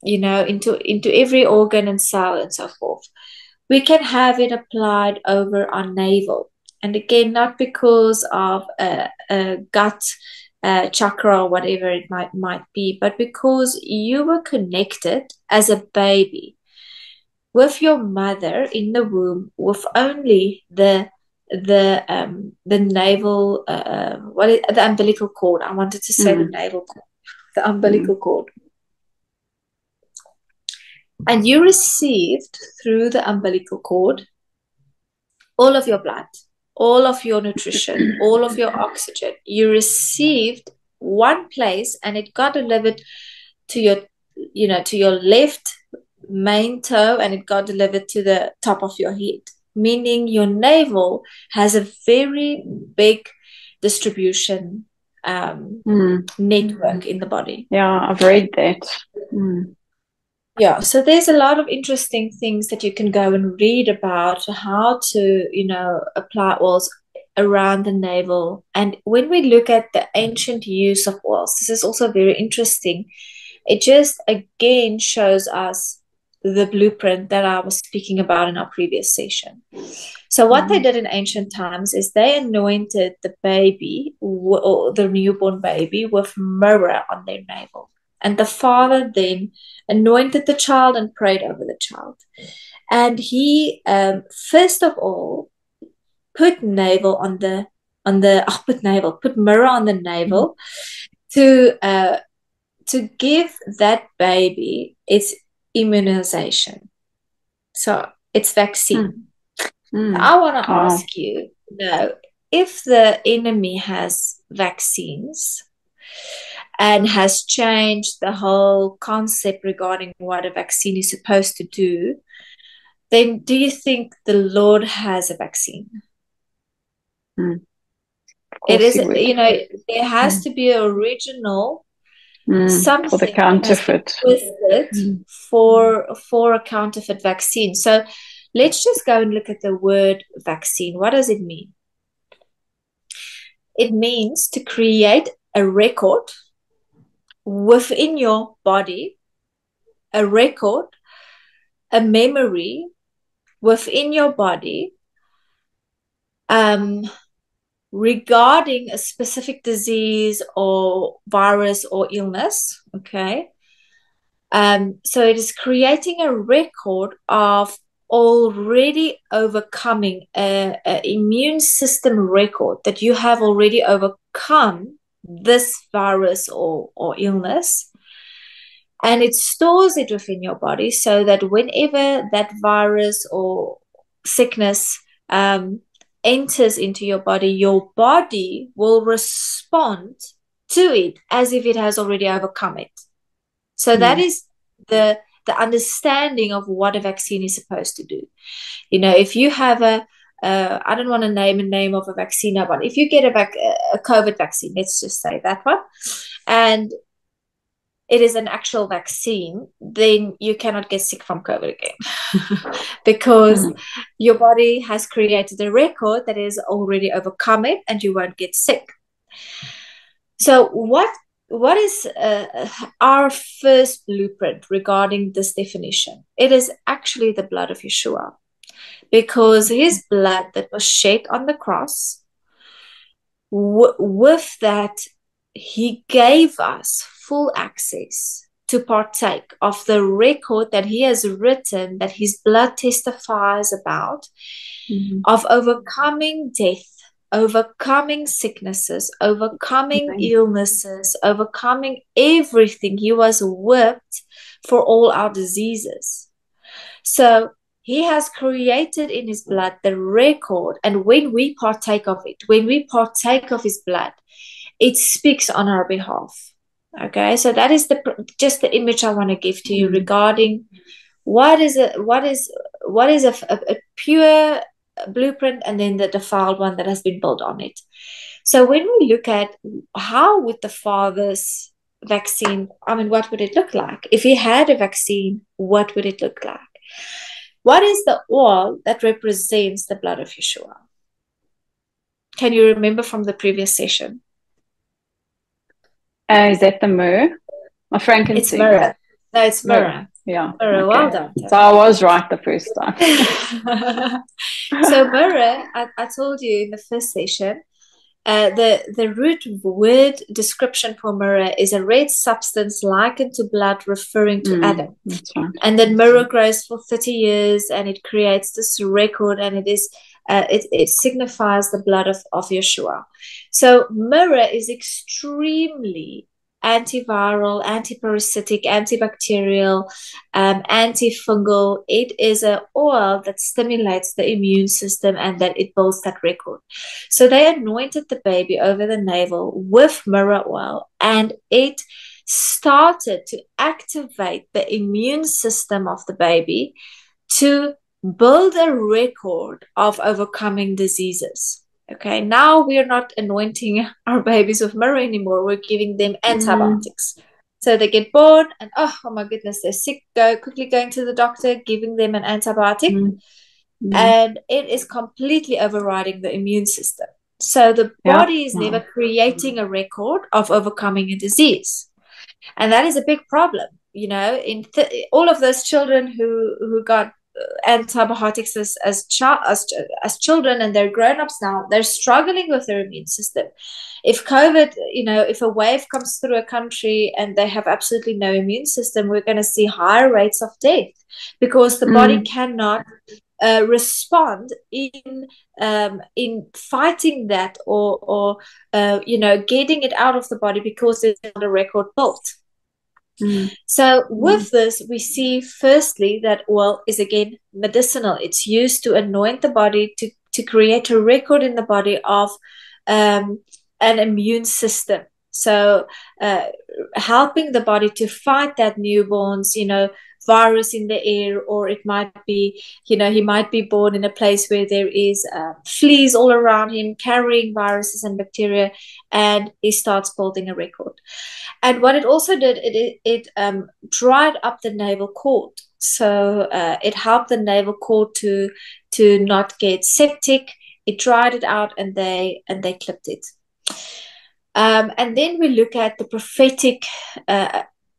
Into every organ and cell and so forth. We can have it applied over our navel. And again, not because of a gut chakra or whatever it might be, but because you were connected as a baby with your mother in the womb with only the navel, the umbilical cord. I wanted to say the navel cord, the umbilical cord. And you received through the umbilical cord all of your blood, all of your nutrition, all of your oxygen. You received one place, and it got delivered to your left main toe, and it got delivered to the top of your head, meaning your navel has a very big distribution network in the body. Yeah, I've read that. Yeah, so there's a lot of interesting things that you can go and read about how to, apply oils around the navel. And when we look at the ancient use of oils, this is also very interesting. It just, again, shows us the blueprint that I was speaking about in our previous session. So what they did in ancient times is they anointed the baby, or the newborn baby, with myrrh on their navel. And the father then anointed the child and prayed over the child. And he, first of all, put put myrrh on the navel to give that baby its immunization. So it's vaccine. I want to ask you, if the enemy has vaccines and has changed the whole concept regarding what a vaccine is supposed to do, then do you think the Lord has a vaccine? It is, there has to be an original something for the counterfeit for a counterfeit vaccine. So let's just go and look at the word vaccine. What does it mean? It means to create a record within your body, a record, a memory within your body, regarding a specific disease or virus or illness. Okay. So it is creating a record of already overcoming an immune system record that you have already overcome this virus or illness, and it stores it within your body so that whenever that virus or sickness enters into your body will respond to it as if it has already overcome it. So that is the understanding of what a vaccine is supposed to do. If you have I don't want to name a name of a vaccine, but if you get a COVID vaccine, let's just say that one, and it is an actual vaccine, then you cannot get sick from COVID again because your body has created a record that is already overcome it and you won't get sick. So what is our first blueprint regarding this definition? It is actually the blood of Yeshua, because his blood that was shed on the cross, with that, he gave us full access to partake of the record that he has written, that his blood testifies about, of overcoming death, overcoming sicknesses, overcoming illnesses, overcoming everything. He was whipped for all our diseases. So he has created in his blood the record, and when we partake of it, when we partake of his blood, it speaks on our behalf. Okay, so that is just the image I want to give to you regarding what is a pure blueprint, and then the defiled one that has been built on it. So when we look at how would the Father's vaccine, what would it look like? If he had a vaccine, what would it look like? What is the oil that represents the blood of Yeshua? Can you remember from the previous session? Is that the myrrh? Or frankincense? It's myrrh. No, it's myrrh. Yeah. Myrrh. Okay. Well done. So I was right the first time. So myrrh, I told you in the first session, the root word description for myrrh is a red substance likened to blood, referring to Adam. That's right. And then myrrh grows for 30 years and it creates this record, and it signifies the blood of Yeshua. So myrrh is extremely antiviral, antiparasitic, antibacterial, antifungal. It is an oil that stimulates the immune system and that it builds that record. So they anointed the baby over the navel with myrrh oil, and it started to activate the immune system of the baby to build a record of overcoming diseases. Okay, now we're not anointing our babies with myrrh anymore. We're giving them antibiotics. So they get born and, oh my goodness, they're sick. Quickly going to the doctor, giving them an antibiotic. And it is completely overriding the immune system. So the body is never creating a record of overcoming a disease. And that is a big problem, in all of those children who got antibiotics as children, and they're grown-ups now, they're struggling with their immune system. If COVID, if a wave comes through a country and they have absolutely no immune system, we're going to see higher rates of death because the body cannot respond in fighting that or getting it out of the body because there's not a record built. So with this, we see firstly that oil is again medicinal. It's used to anoint the body to create a record in the body of an immune system. So helping the body to fight that newborns, virus in the air, or it might be, he might be born in a place where there is fleas all around him carrying viruses and bacteria, and he starts building a record. And what it also did, it dried up the navel cord. So it helped the navel cord to not get septic. It dried it out, and they clipped it. And then we look at the prophetic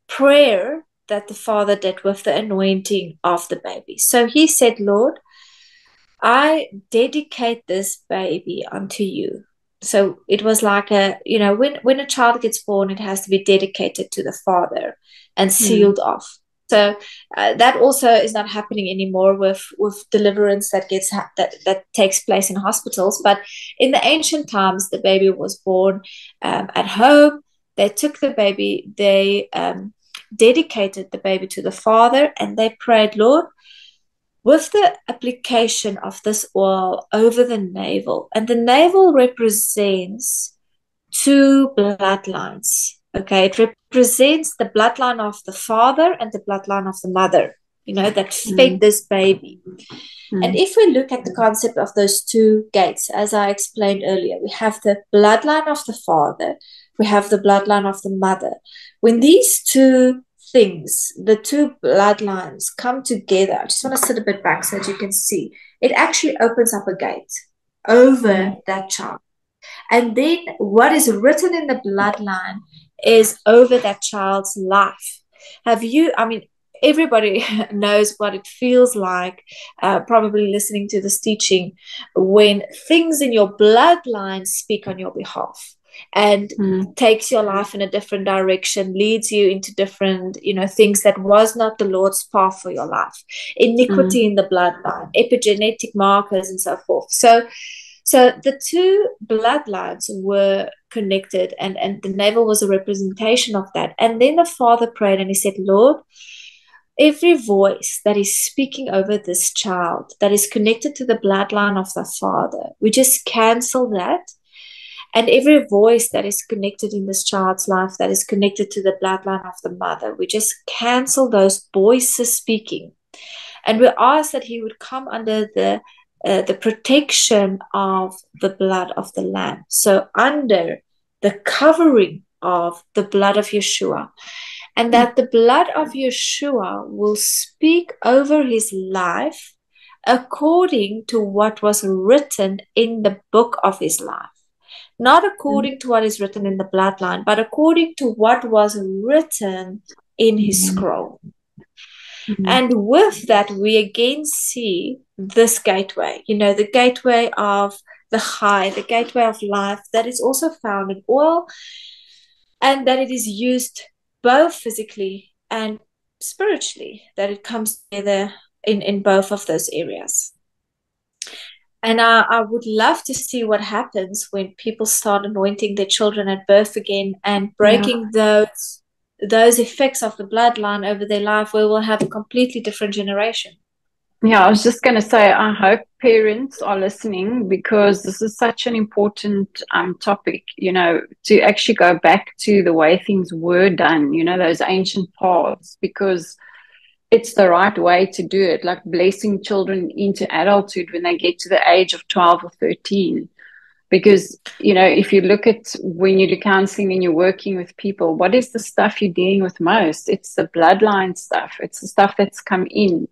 prayer that the father did with the anointing of the baby. So he said, Lord, I dedicate this baby unto you. So it was like when a child gets born, it has to be dedicated to the father and sealed off. So that also is not happening anymore with deliverance that takes place in hospitals. But in the ancient times, the baby was born at home. They took the baby, they dedicated the baby to the father, and they prayed, Lord, with the application of this oil over the navel, and the navel represents two bloodlines. Okay, it represents the bloodline of the father and the bloodline of the mother, that fed this baby. And if we look at the concept of those two gates, as I explained earlier, we have the bloodline of the father, we have the bloodline of the mother. When these two things, the two bloodlines come together, I just want to sit a bit back so that you can see, it actually opens up a gate over that child. And then what is written in the bloodline is over that child's life. Everybody knows what it feels like, probably listening to this teaching, when things in your bloodline speak on your behalf and takes your life in a different direction, leads you into different, things that was not the Lord's path for your life. Iniquity in the bloodline, epigenetic markers, and so forth. So the two bloodlines were connected, and the navel was a representation of that. And then the father prayed, and he said, Lord, every voice that is speaking over this child that is connected to the bloodline of the father, we just cancel that. And every voice that is connected in this child's life that is connected to the bloodline of the mother, we just cancel those voices speaking. And we ask that he would come under the protection of the blood of the Lamb. So under the covering of the blood of Yeshua. And that the blood of Yeshua will speak over his life according to what was written in the book of his life. Not according to what is written in the bloodline, but according to what was written in his scroll. And with that, we again see this gateway, the gateway of the high, the gateway of life that is also found in oil, and that it is used both physically and spiritually, that it comes together in both of those areas. And I would love to see what happens when people start anointing their children at birth again and breaking those effects of the bloodline over their life, where we'll have a completely different generation. Yeah, I was just going to say, I hope parents are listening, because this is such an important topic, to actually go back to the way things were done, those ancient paths, because it's the right way to do it, like blessing children into adulthood when they get to the age of 12 or 13. Because, if you look at when you do counseling and you're working with people, what is the stuff you're dealing with most? It's the bloodline stuff. It's the stuff that's come in.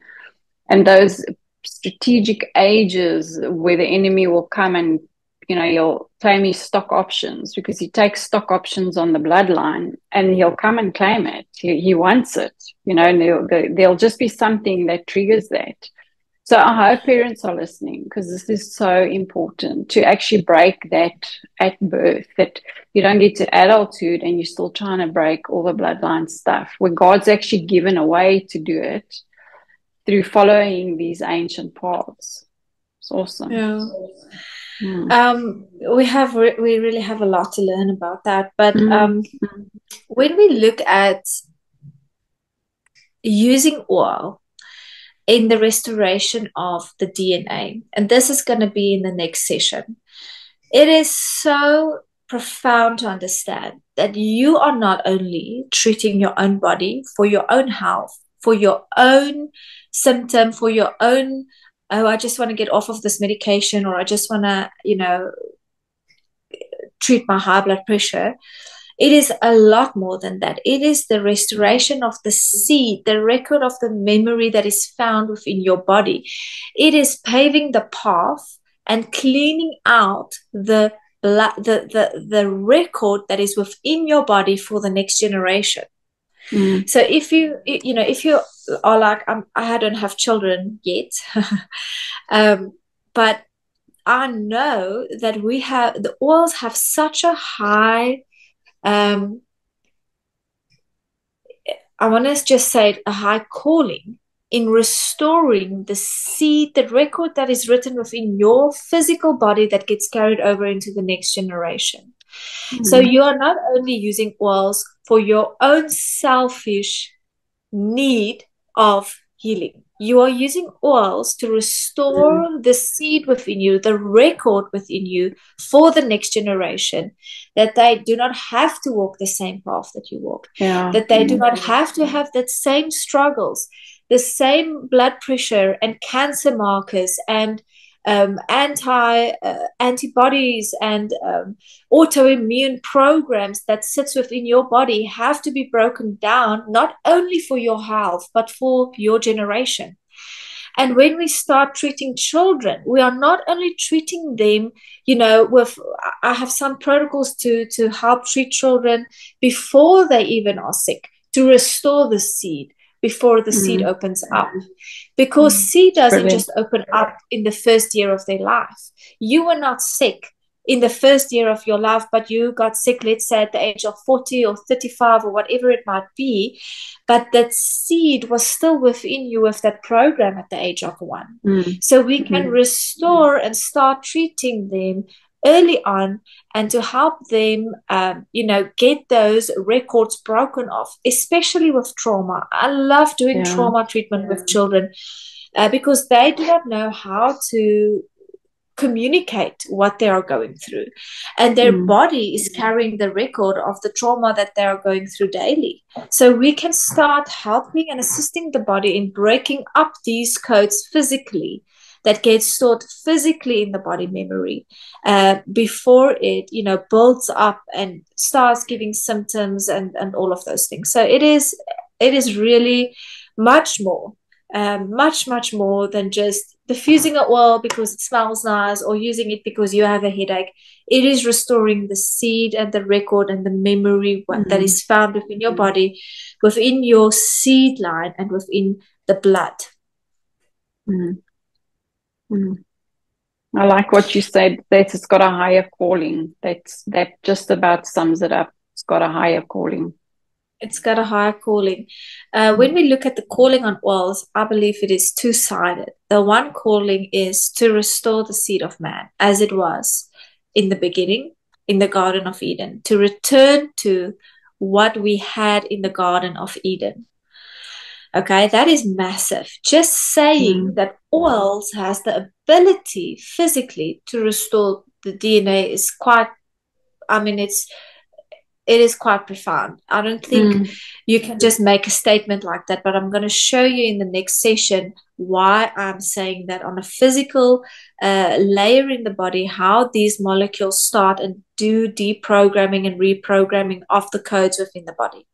And those strategic ages where the enemy will come and he'll claim his stock options because he takes stock options on the bloodline, and he'll come and claim it. He wants it, and there'll just be something that triggers that. So I hope parents are listening, because this is so important to actually break that at birth, that you don't get to adulthood and you're still trying to break all the bloodline stuff, where God's actually given a way to do it through following these ancient paths. It's awesome. Yeah. We really have a lot to learn about that. But when we look at using oil in the restoration of the DNA, and this is going to be in the next session, it is so profound to understand that you are not only treating your own body for your own health, for your own symptom, for your own, oh, I just want to get off of this medication, or I just want to, treat my high blood pressure. It is a lot more than that. It is the restoration of the seed, the record of the memory that is found within your body. It is paving the path and cleaning out the record that is within your body for the next generation. So if you are like, I don't have children yet, but I know that the oils have such a high, I want to just say a high calling in restoring the seed, the record that is written within your physical body that gets carried over into the next generation. So you are not only using oils for your own selfish need of healing. You are using oils to restore the seed within you, the record within you for the next generation, that they do not have to walk the same path that you walk, that they do not have to have that same struggles, the same blood pressure and cancer markers and antibodies and autoimmune programs that sits within your body have to be broken down, not only for your health, but for your generation. And when we start treating children, we are not only treating them, I have some protocols to help treat children before they even are sick, to restore the seed before the seed opens up. Because seed doesn't just open up in the first year of their life. You were not sick in the first year of your life, but you got sick, let's say at the age of 40 or 35 or whatever it might be, but that seed was still within you with that program at the age of 1. So we can restore and start treating them early on, and to help them, get those records broken off, especially with trauma. I love doing trauma treatment with children because they do not know how to communicate what they are going through, and their body is carrying the record of the trauma that they are going through daily. So we can start helping and assisting the body in breaking up these codes physically that gets stored physically in the body memory before it builds up and starts giving symptoms and all of those things. So it is really much more much more than just diffusing an oil because it smells nice or using it because you have a headache. It is restoring the seed and the record and the memory that is found within your body, within your seed line, and within the blood. I like what you said, that it's got a higher calling. That just about sums it up. It's got a higher calling. It's got a higher calling. When we look at the calling on oils, I believe it is two-sided. The one calling is to restore the seed of man as it was in the beginning, in the Garden of Eden, to return to what we had in the Garden of Eden. Okay, that is massive. Just saying that oils has the ability physically to restore the DNA is quite, it is quite profound. I don't think you can just make a statement like that, but I'm going to show you in the next session why I'm saying that on a physical layer in the body, how these molecules start and do deprogramming and reprogramming of the codes within the body.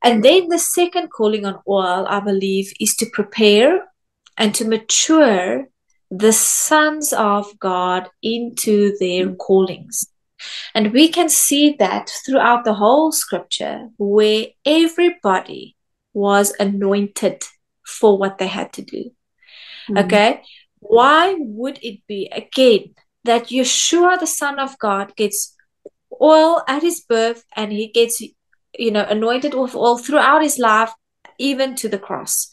And then the second calling on oil, I believe, is to prepare and to mature the sons of God into their callings. And we can see that throughout the whole scripture, where everybody was anointed for what they had to do. Okay? Why would it be, again, that Yeshua, the Son of God, gets oil at his birth and he gets, anointed with oil throughout his life, even to the cross?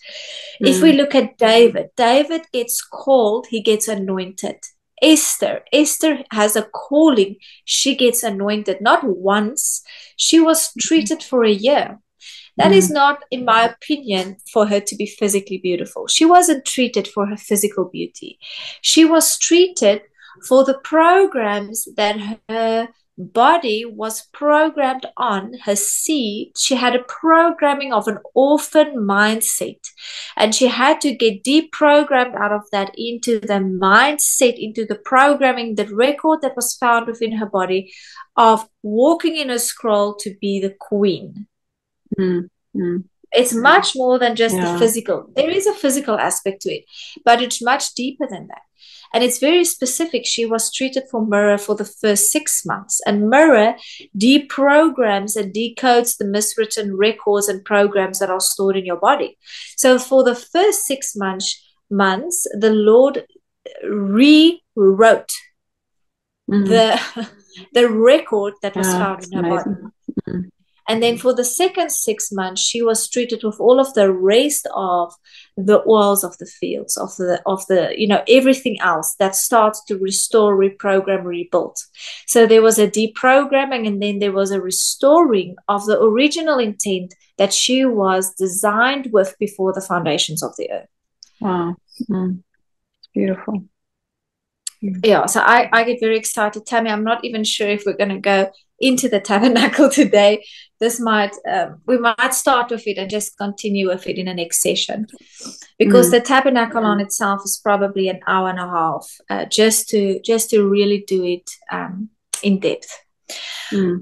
If we look at David gets called, he gets anointed. Esther has a calling, she gets anointed. Not once, she was treated for a year. That is not, in my opinion, for her to be physically beautiful. She wasn't treated for her physical beauty. She was treated for the programs that her body was programmed on, her seed. She had a programming of an orphan mindset, and she had to get deprogrammed out of that into the mindset, into the programming, the record that was found within her body of walking in a scroll to be the queen. It's much more than just the physical. There is a physical aspect to it, but it's much deeper than that. And it's very specific. She was treated for myrrh for the first 6 months. And myrrh deprograms and decodes the miswritten records and programs that are stored in your body. So for the first 6 months, the Lord rewrote the record that was found in her body. And then for the second 6 months, she was treated with all of the rest of the oils of the fields, of the everything else that starts to restore, reprogram, rebuild. So there was a deprogramming, and then there was a restoring of the original intent that she was designed with before the foundations of the earth. Wow. It's beautiful. Yeah, so I get very excited. Tammy, I'm not even sure if we're going to go into the tabernacle today. This might, we might start with it and just continue with it in the next session, because the tabernacle on itself is probably an hour and a half, just to really do it in depth. Okay,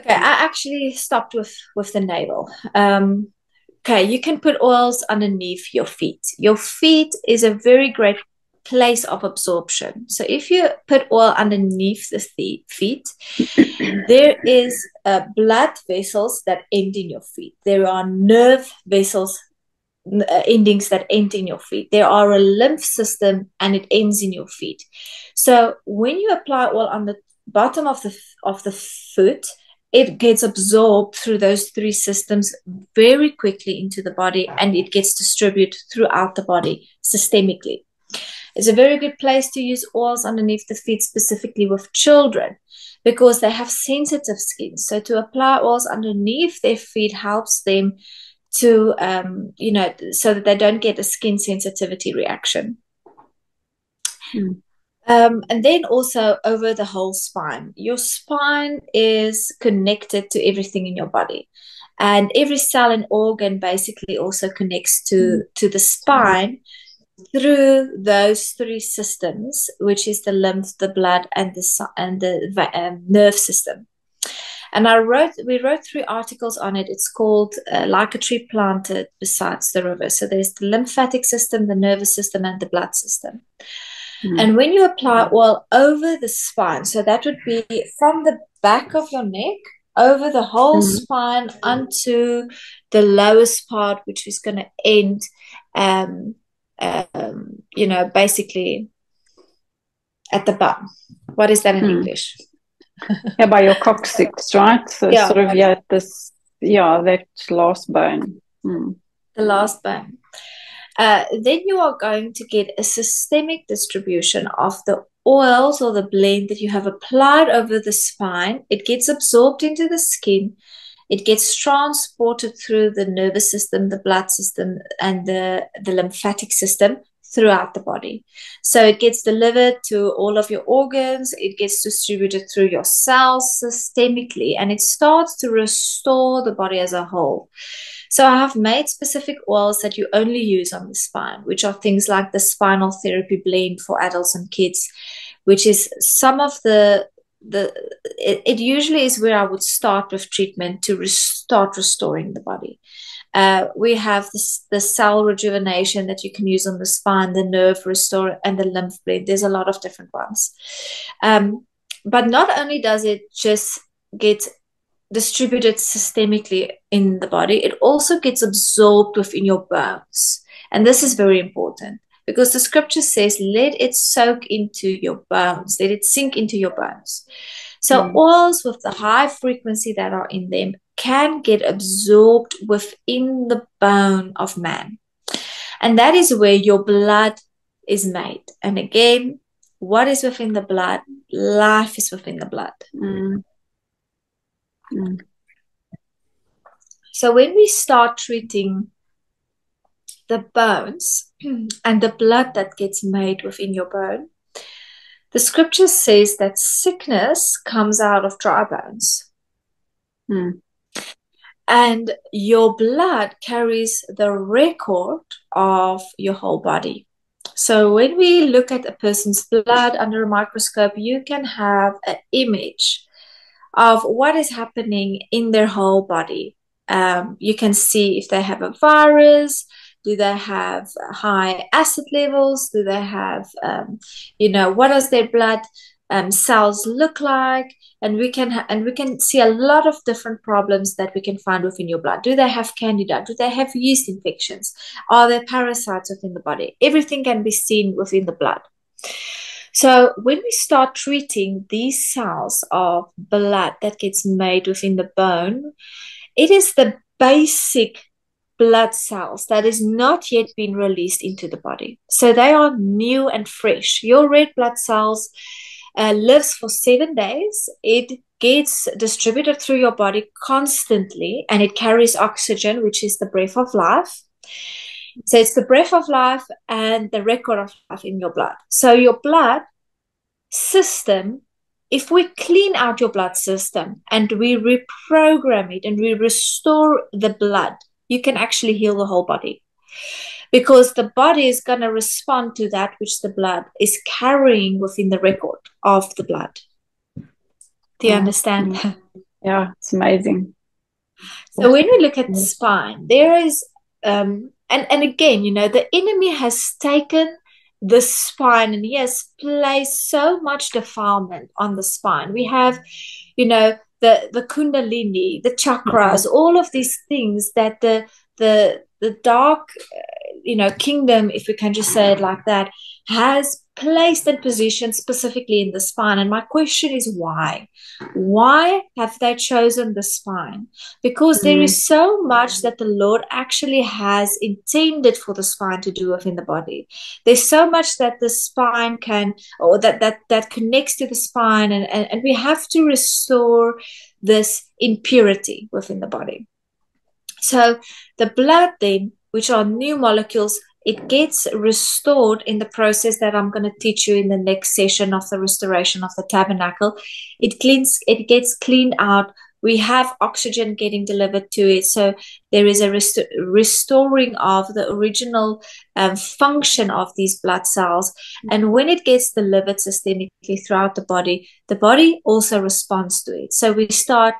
I actually stopped with the navel. Okay, you can put oils underneath your feet. Your feet is a very great place of absorption. So if you put oil underneath the feet, there is blood vessels that end in your feet. There are nerve vessels endings that end in your feet. There are a lymph system and it ends in your feet. So when you apply oil on the bottom of the foot, it gets absorbed through those 3 systems very quickly into the body, and it gets distributed throughout the body systemically. It's a very good place to use oils underneath the feet, specifically with children, because they have sensitive skin. So to apply oils underneath their feet helps them to, so that they don't get a skin sensitivity reaction. And then also over the whole spine. Your spine is connected to everything in your body. And every cell and organ basically also connects to the spine through those 3 systems, which is the lymph, the blood, and the nerve system. And we wrote 3 articles on it. It's called Like a Tree Planted Besides the River. So there's the lymphatic system, the nervous system, and the blood system. And when you apply oil over the spine, so that would be from the back of your neck over the whole spine onto the lowest part, which is going to end basically at the bum. What is that in English? Yeah, by your coccyx, right? So sort of, that last bone. The last bone. Then you are going to get a systemic distribution of the oils or the blend that you have applied over the spine. It gets absorbed into the skin. It gets transported through the nervous system, the blood system, and the lymphatic system throughout the body. So it gets delivered to all of your organs. It gets distributed through your cells systemically, and it starts to restore the body as a whole. So I have made specific oils that you only use on the spine, which are things like the spinal therapy blend for adults and kids, which is some of the it usually is where I would start with treatment to start restoring the body. We have the cell rejuvenation that you can use on the spine, the nerve restore, and the lymph blend. There's a lot of different ones. But not only does it just get distributed systemically in the body, it also gets absorbed within your bones. And this is very important because the scripture says, let it soak into your bones, let it sink into your bones. So oils with the high frequency that are in them can get absorbed within the bone of man. And that is where your blood is made. And again, what is within the blood? Life is within the blood. So when we start treating the bones and the blood that gets made within your bone, the scripture says that sickness comes out of dry bones. And your blood carries the record of your whole body. So when we look at a person's blood under a microscope, you can have an image of what is happening in their whole body. You can see if they have a virus. Do they have high acid levels? Do they have, what does their blood cells look like? And we can see a lot of different problems that we can find within your blood. Do they have candida? Do they have yeast infections? Are there parasites within the body? Everything can be seen within the blood. So when we start treating these cells of blood that gets made within the bone, it is the basic blood cells that is not yet been released into the body. So they are new and fresh. Your red blood cells lives for 7 days. It gets distributed through your body constantly, and it carries oxygen, which is the breath of life. So it's the breath of life and the record of life in your blood. So your blood system, if we clean out your blood system and we reprogram it and we restore the blood, you can actually heal the whole body. Because the body is going to respond to that which the blood is carrying within the record of the blood. Do you understand? Yeah, it's amazing. So when we look at the spine, there is, and again, the enemy has taken the spine and he has placed so much defilement on the spine. We have, the kundalini, the chakras, all of these things that the dark, kingdom, if we can just say it like that, has placed and positioned specifically in the spine. And my question is why? Why have they chosen the spine? Because there is so much that the Lord actually has intended for the spine to do within the body. There's so much that the spine can, or that connects to the spine, and we have to restore this impurity within the body. So the blood then, which are new molecules, it gets restored in the process that I'm going to teach you in the next session of the restoration of the tabernacle. It gets cleaned out. We have oxygen getting delivered to it. So there is a restoring of the original function of these blood cells. And when it gets delivered systemically throughout the body also responds to it. So we start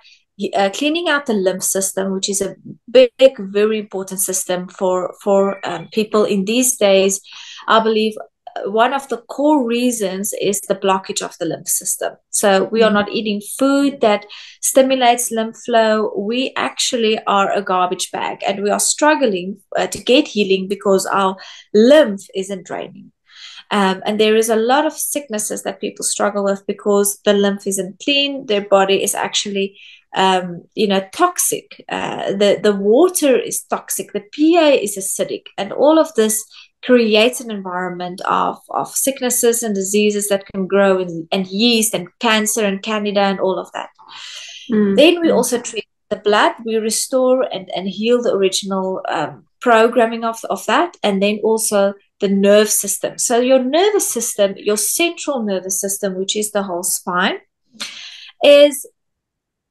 cleaning out the lymph system, which is a big, very important system for people in these days. I believe one of the core reasons is the blockage of the lymph system. So we are not eating food that stimulates lymph flow. We actually are a garbage bag, and we are struggling to get healing because our lymph isn't draining. And there is a lot of sicknesses that people struggle with because the lymph isn't clean. Their body is actually toxic. The water is toxic. The pH is acidic, and all of this creates an environment of sicknesses and diseases that can grow, and yeast and cancer and candida and all of that. Then we also treat the blood. We restore and heal the original programming of that, and then also the nerve system. So your nervous system, your central nervous system, which is the whole spine, is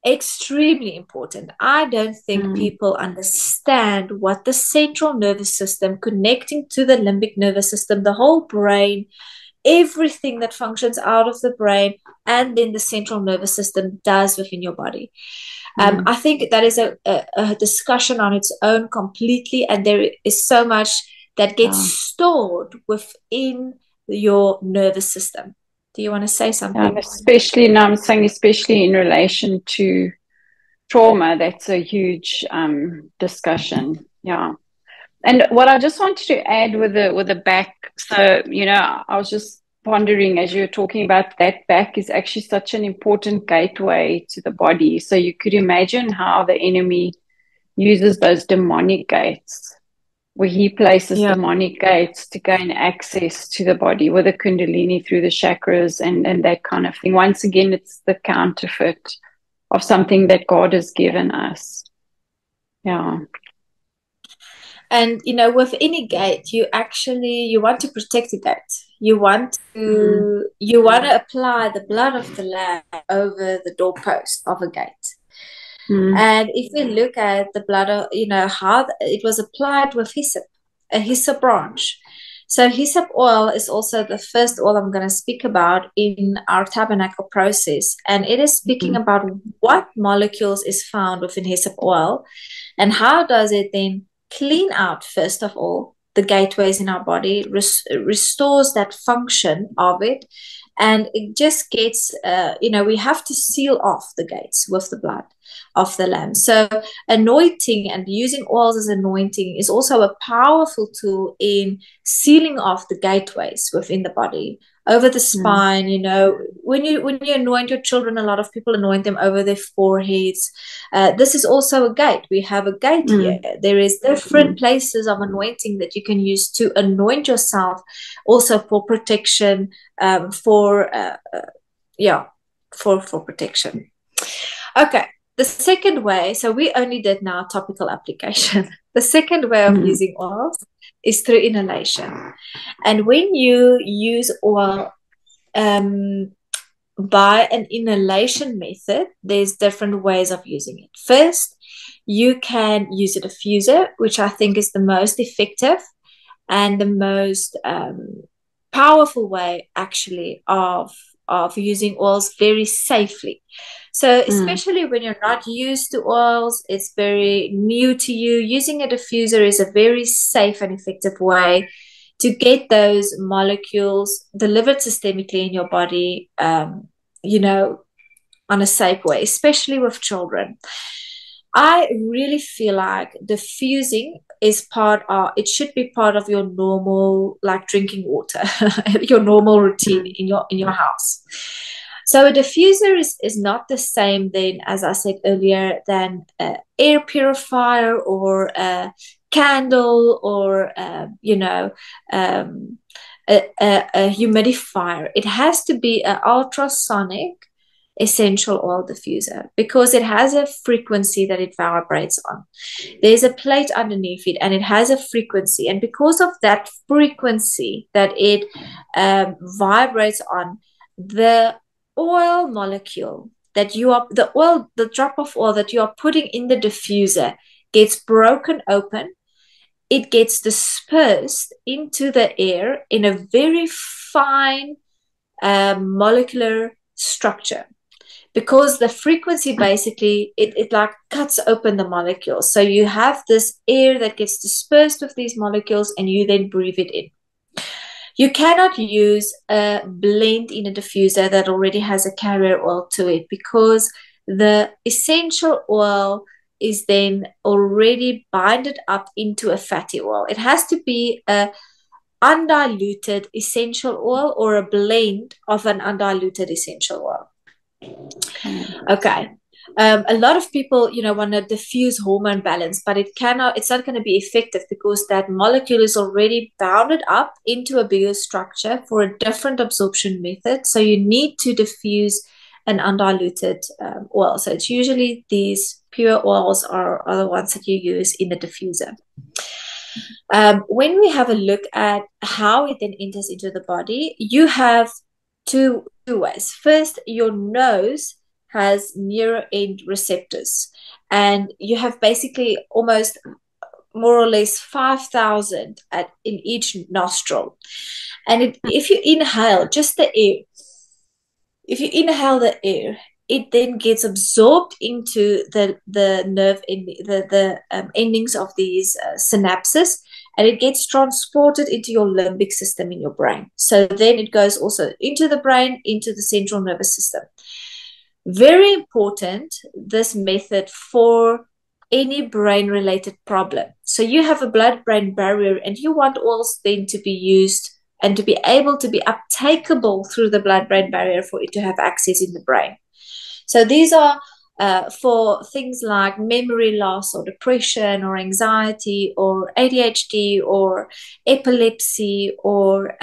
extremely important. I don't think people understand what the central nervous system connecting to the limbic nervous system, the whole brain, everything that functions out of the brain and then the central nervous system does within your body. I think that is a discussion on its own completely, and there is so much that gets stored within your nervous system. Do you want to say something? Especially now, I'm saying, especially in relation to trauma, that's a huge discussion. Yeah. And what I just wanted to add with the back, so I was just pondering as you're talking about that back is actually such an important gateway to the body. So you could imagine how the enemy uses those demonic gates, where he places demonic gates to gain access to the body with the kundalini through the chakras and that kind of thing. Once again, it's the counterfeit of something that God has given us. Yeah. And, with any gate, you want to protect the gate. You want to apply the blood of the Lamb over the doorpost of a gate. And if we look at the blood of, how it was applied with hyssop, a hyssop branch. So hyssop oil is also the first oil I'm going to speak about in our tabernacle process. And it is speaking about what molecules is found within hyssop oil and how does it then clean out, first of all, the gateways in our body, restores that function of it. And it just gets, we have to seal off the gates with the blood of the Lamb. So anointing and using oils as anointing is also a powerful tool in sealing off the gateways within the body, over the spine. When you anoint your children, a lot of people anoint them over their foreheads. This is also a gate. We have a gate here. There is different places of anointing that you can use to anoint yourself, also for protection, for protection. Okay. The second way, so we only did now topical application. The second way of using oils is through inhalation. And when you use oil by an inhalation method, there's different ways of using it. First, you can use a diffuser, which I think is the most effective and the most powerful way, actually, of using oils very safely. So especially when you're not used to oils, it's very new to you, using a diffuser is a very safe and effective way to get those molecules delivered systemically in your body, on a safe way, especially with children. I really feel like diffusing is it should be part of your normal, like drinking water, your normal routine in your house. So a diffuser is not the same then, as I said earlier, than an air purifier or a candle or, a humidifier. It has to be an ultrasonic essential oil diffuser because it has a frequency that it vibrates on. There's a plate underneath it and it has a frequency. And because of that frequency that it vibrates on, the oil molecule that the drop of oil that you are putting in the diffuser gets broken open. It gets dispersed into the air in a very fine molecular structure, because the frequency basically it like cuts open the molecules. So you have this air that gets dispersed with these molecules and you then breathe it in. You cannot use a blend in a diffuser that already has a carrier oil to it, because the essential oil is then already binded up into a fatty oil. It has to be a undiluted essential oil or a blend of an undiluted essential oil. Okay. A lot of people, want to diffuse hormone balance, but it's not going to be effective because that molecule is already bounded up into a bigger structure for a different absorption method. So you need to diffuse an undiluted oil. So it's usually these pure oils are the ones that you use in the diffuser. When we have a look at how it then enters into the body, you have two ways. First, your nose has near end receptors, and you have basically almost more or less 5,000 in each nostril. And if you inhale just the air, if you inhale the air, it then gets absorbed into the nerve endings of these synapses, and it gets transported into your limbic system in your brain. So then it goes also into the brain, into the central nervous system. Very important, this method for any brain-related problem. So you have a blood-brain barrier, and you want oils then to be used and to be able to be uptakeable through the blood-brain barrier for it to have access in the brain. So these are for things like memory loss or depression or anxiety or ADHD or epilepsy or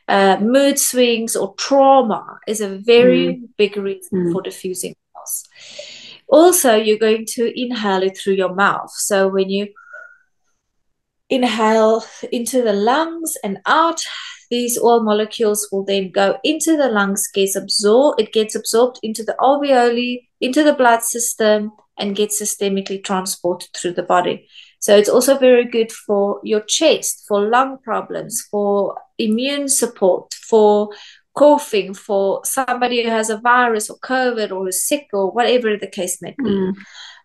mood swings or trauma is a very big reason for diffusing oils. Also, you're going to inhale it through your mouth. So when you inhale into the lungs and out, these oil molecules will then go into the lungs, it gets absorbed into the alveoli, into the blood system, and gets systemically transported through the body. So it's also very good for your chest, for lung problems, for immune support, for coughing, for somebody who has a virus or COVID or is sick or whatever the case may be.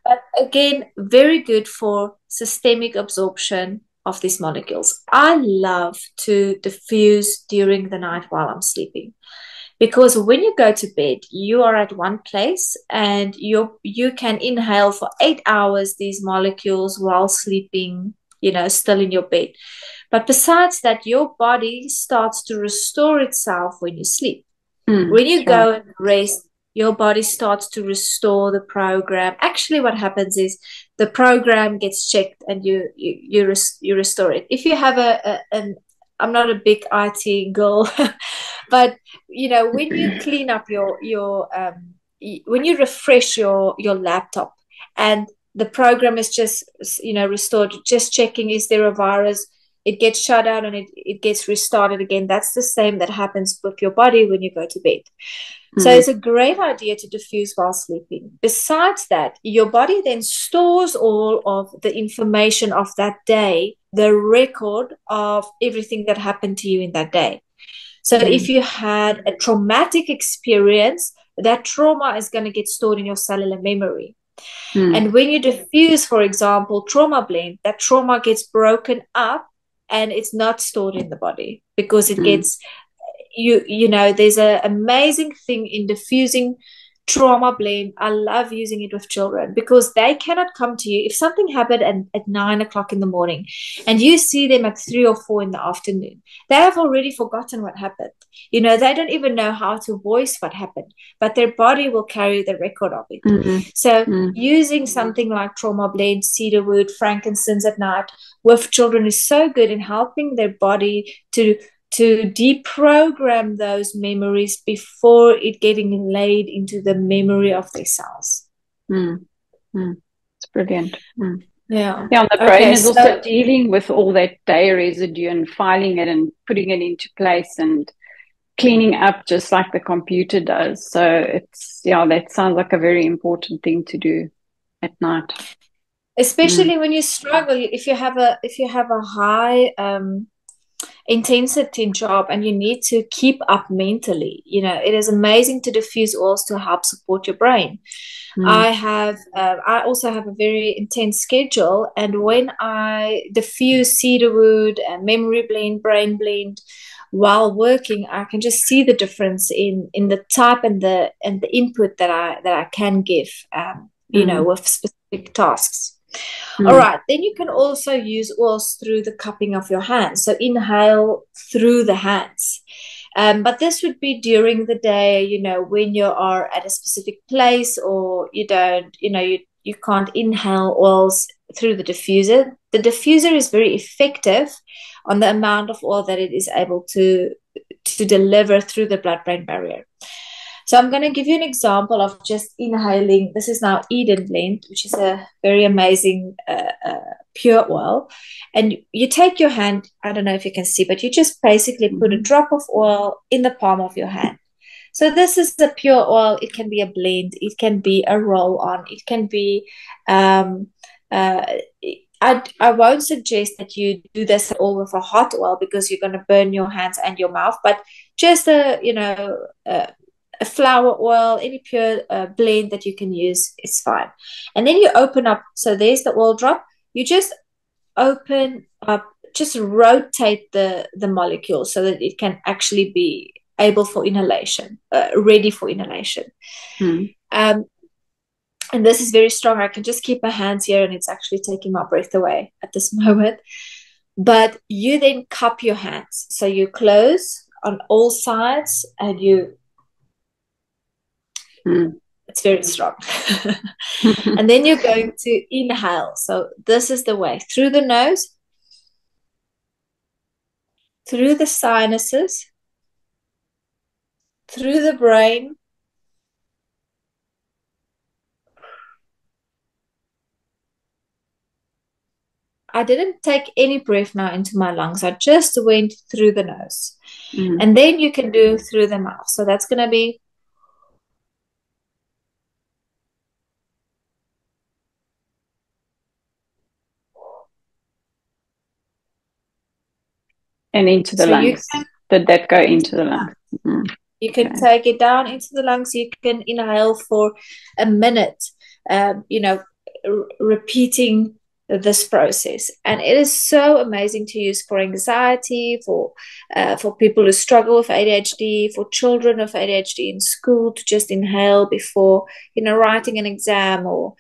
But again, very good for systemic absorption of these molecules. I love to diffuse during the night while I'm sleeping, because when you go to bed, you are at one place and you can inhale for 8 hours these molecules while sleeping, still in your bed. But besides that, your body starts to restore itself when you sleep. When you go and rest, your body starts to restore the program. Actually, what happens is the program gets checked and you restore it. If you have I'm not a big IT girl, but when you clean up when you refresh your laptop and the program is just restored, just checking, is there a virus? It gets shut down and it gets restarted again. That's the same that happens with your body when you go to bed. So it's a great idea to diffuse while sleeping. Besides that, your body then stores all of the information of that day, the record of everything that happened to you in that day. So if you had a traumatic experience, that trauma is going to get stored in your cellular memory. And when you diffuse, for example, trauma blend, that trauma gets broken up and it's not stored in the body because it gets... there's an amazing thing in diffusing trauma blend. I love using it with children because they cannot come to you if something happened at 9 o'clock in the morning and you see them at 3 or 4 in the afternoon. They have already forgotten what happened. They don't even know how to voice what happened, but their body will carry the record of it. So using something like trauma blend, cedarwood, frankincense at night with children is so good in helping their body to deprogram those memories before it getting laid into the memory of their cells. It's brilliant. Yeah. The brain is also dealing with all that day residue and filing it and putting it into place and cleaning up just like the computer does. So it's that sounds like a very important thing to do at night. Especially when you struggle, if you have a high intensity job and you need to keep up mentally, it is amazing to diffuse oils to help support your brain. I also have a very intense schedule, and when I diffuse cedarwood and memory blend, brain blend while working, I can just see the difference in the type and the input that I can give with specific tasks. All right, then you can also use oils through the cupping of your hands. So inhale through the hands. But this would be during the day, when you are at a specific place or you don't, you can't inhale oils through the diffuser. The diffuser is very effective on the amount of oil that it is able to deliver through the blood-brain barrier. So I'm going to give you an example of just inhaling. This is now Eden blend, which is a very amazing pure oil. And you take your hand, I don't know if you can see, but you just basically put a drop of oil in the palm of your hand. So this is the pure oil. It can be a blend. It can be a roll-on. It can be I won't suggest that you do this at all with a hot oil, because you're going to burn your hands and your mouth. But just a flower oil, any pure blend that you can use, it's fine. And then you open up. So there's the oil drop. You just open up, just rotate the molecule so that it can actually be able for inhalation, ready for inhalation. Um, and this is very strong. I can just keep my hands here, and it's actually taking my breath away at this moment. But you then cup your hands. So you close on all sides, and it's very strong. And then you're going to inhale. So this is the way: through the nose, through the sinuses, through the brain, I didn't take any breath now into my lungs. I just went through the nose. And then you can do through the mouth. So that's going to be and into the lungs. Did that go into the lungs? You can take it down into the lungs. You can inhale for a minute, repeating this process. And it is so amazing to use for anxiety, for people who struggle with ADHD, for children with ADHD in school, to just inhale before, writing an exam, or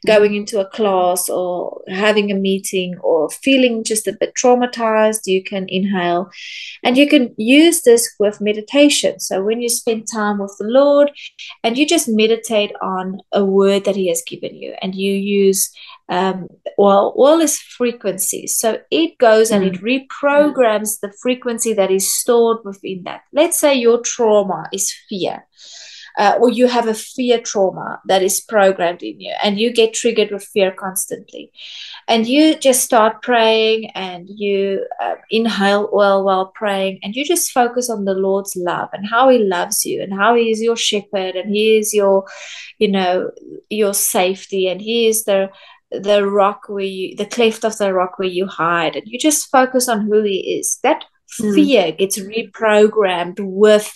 going into a class, or having a meeting, or feeling just a bit traumatized. You can inhale. And you can use this with meditation. So when you spend time with the Lord and you just meditate on a word that He has given you, and you use oil is frequency. So it goes and it reprograms the frequency that is stored within that. Let's say your trauma is fear. Or you have a fear trauma that is programmed in you, and you get triggered with fear constantly. And you just start praying, and you inhale oil while praying, and you just focus on the Lord's love and how He loves you, and how He is your shepherd, and He is your safety, and He is the rock the cleft of the rock where you hide. And you just focus on who He is. That fear gets reprogrammed with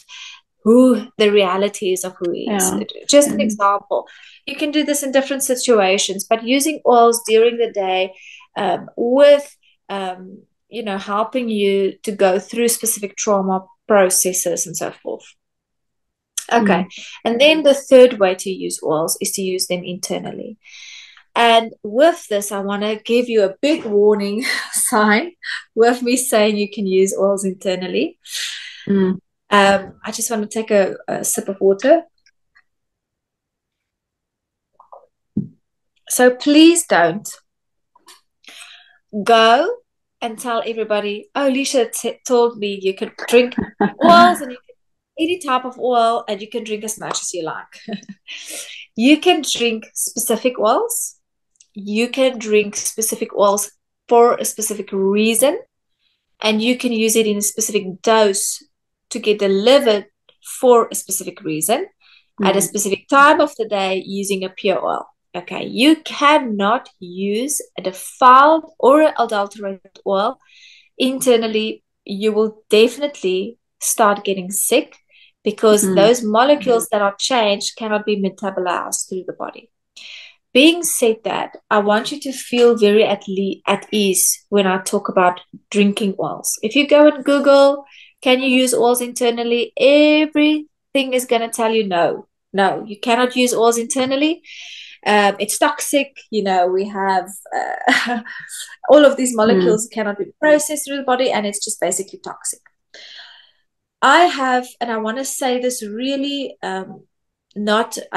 who the reality is of who He is. Just an example. You can do this in different situations, but using oils during the day with, helping you to go through specific trauma processes and so forth. Okay. And then the third way to use oils is to use them internally. And with this, I want to give you a big warning sign with me saying you can use oils internally. I just want to take a sip of water. So please don't go and tell everybody, oh, Alicia told me you can drink oils, and you can any type of oil, and you can drink as much as you like. You can drink specific oils. You can drink specific oils for a specific reason, and you can use it in a specific dose to get delivered for a specific reason at a specific time of the day using a pure oil. Okay, you cannot use a defiled or adulterated oil internally. You will definitely start getting sick, because those molecules that are changed cannot be metabolized through the body. Being said that, I want you to feel very at ease when I talk about drinking oils. If you go and Google, can you use oils internally? Everything is going to tell you no, you cannot use oils internally. It's toxic. We have all of these molecules cannot be processed through the body, and it's just basically toxic. And I want to say this really, I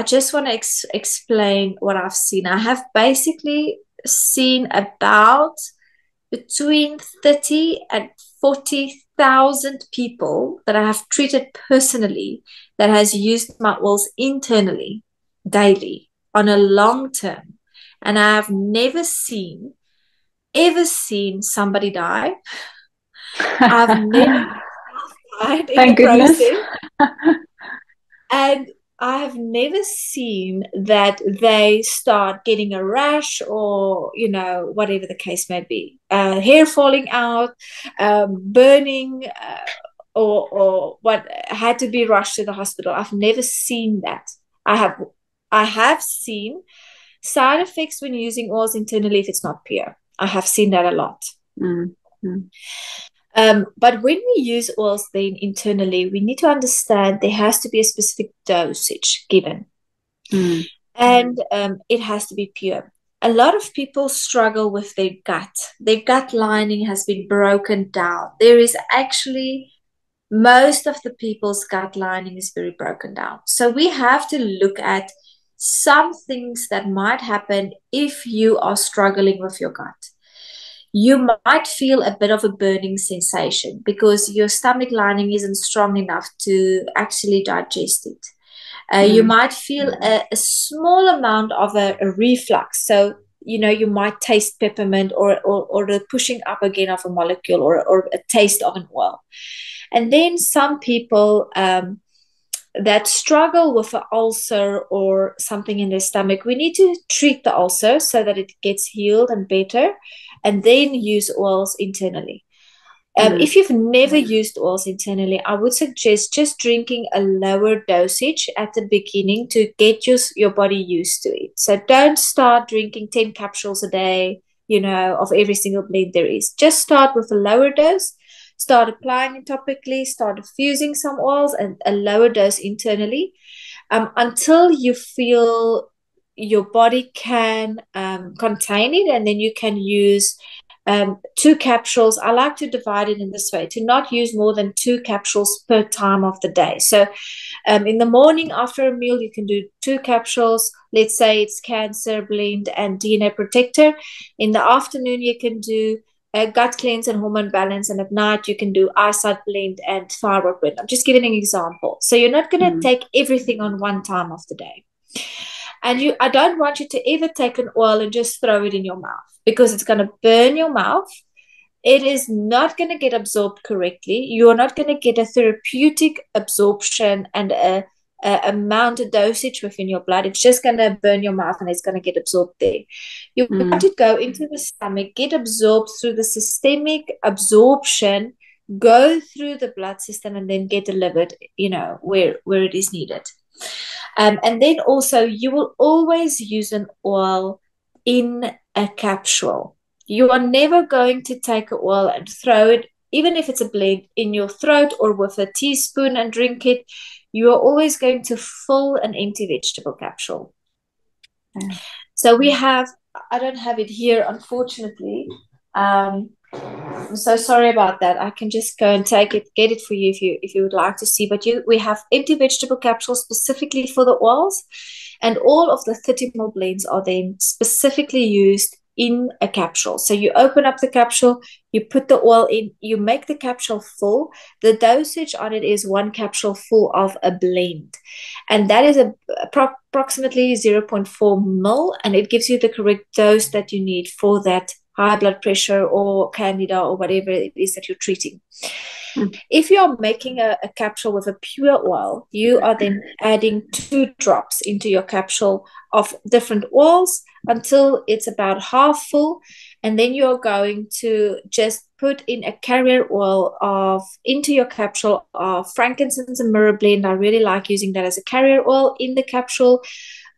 just want to explain what I've seen. I have basically seen about between 30 and 40,000 people that I have treated personally that has used my oils internally daily on a long term. And I have never ever seen somebody die. I've never died in the process. And I have never seen that they start getting a rash or, whatever the case may be, hair falling out, burning, or what had to be rushed to the hospital. I've never seen that. I have seen side effects when using oils internally if it's not pure. I have seen that a lot. But when we use oils then internally, we need to understand there has to be a specific dosage given. And it has to be pure. A lot of people struggle with their gut. Their gut lining has been broken down. There is actually, most of the people's gut lining is very broken down. So we have to look at some things that might happen if you are struggling with your gut. You might feel a bit of a burning sensation because your stomach lining isn't strong enough to actually digest it. You might feel a small amount of a reflux. So, you might taste peppermint or the pushing up again of a molecule or a taste of an oil. And then some people that struggle with an ulcer or something in their stomach, we need to treat the ulcer so that it gets healed and better, and then use oils internally. If you've never used oils internally, I would suggest just drinking a lower dosage at the beginning to get your body used to it. So don't start drinking 10 capsules a day, of every single blend there is. Just start with a lower dose, start applying it topically, start diffusing some oils and a lower dose internally until you feel your body can contain it, and then you can use 2 capsules. I like to divide it in this way, to not use more than 2 capsules per time of the day. So in the morning after a meal, you can do 2 capsules. Let's say it's Cancer Blend and DNA Protector. In the afternoon, you can do a Gut Cleanse and Hormone Balance. And at night, you can do Eyesight Blend and Thyroid Blend. I'm just giving an example. So you're not going to take everything on one time of the day. And I don't want you to ever take an oil and just throw it in your mouth, because it's going to burn your mouth. It is not going to get absorbed correctly. You are not going to get a therapeutic absorption and a amount of dosage within your blood. It's just going to burn your mouth and it's going to get absorbed there. You want to go into the stomach, get absorbed through the systemic absorption, go through the blood system, and then get delivered, where it is needed. And then also, you will always use an oil in a capsule. You are never going to take an oil and throw it, even if it's a blend, in your throat or with a teaspoon and drink it. You are always going to fill an empty vegetable capsule. So we have, I don't have it here, unfortunately. I'm so sorry about that. I can just go and get it for you if you would like to see. But we have empty vegetable capsules specifically for the oils, and all of the 30 ml blends are then specifically used in a capsule. So you open up the capsule, you put the oil in, you make the capsule full. The dosage on it is 1 capsule full of a blend, and that is approximately 0.4 ml, and it gives you the correct dose that you need for that high blood pressure or candida or whatever it is that you're treating. If you're making a capsule with a pure oil, you are then adding 2 drops into your capsule of different oils until it's about half full, and then you're going to just put in a carrier oil into your capsule of frankincense and myrrh blend. I really like using that as a carrier oil in the capsule.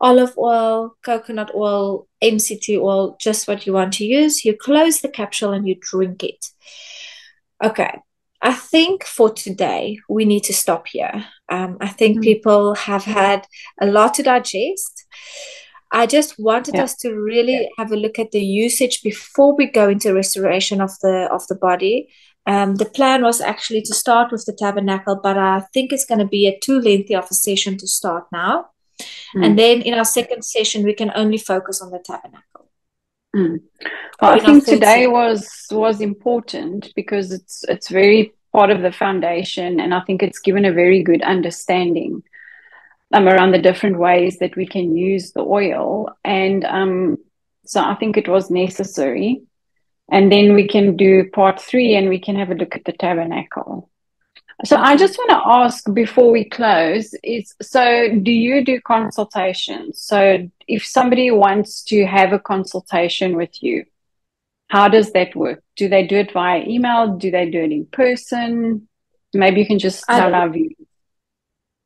Olive oil, coconut oil, MCT oil, just what you want to use. You close the capsule and you drink it. Okay, I think for today, we need to stop here. I think people have had a lot to digest. I just wanted us to really have a look at the usage before we go into restoration of the body. The plan was actually to start with the Tabernacle, but I think it's going to be too lengthy of a session to start now. And then in our second session, we can only focus on the Tabernacle. Well, I think today was important because it's very part of the foundation, and I think it's given a very good understanding around the different ways that we can use the oil. And so I think it was necessary. And then we can do part 3 and we can have a look at the Tabernacle. So I Okay. just want to ask before we close so do you do consultations? So if somebody wants to have a consultation with you, how does that work? Do they do it via email? Do they do it in person? Maybe you can just I tell our viewers.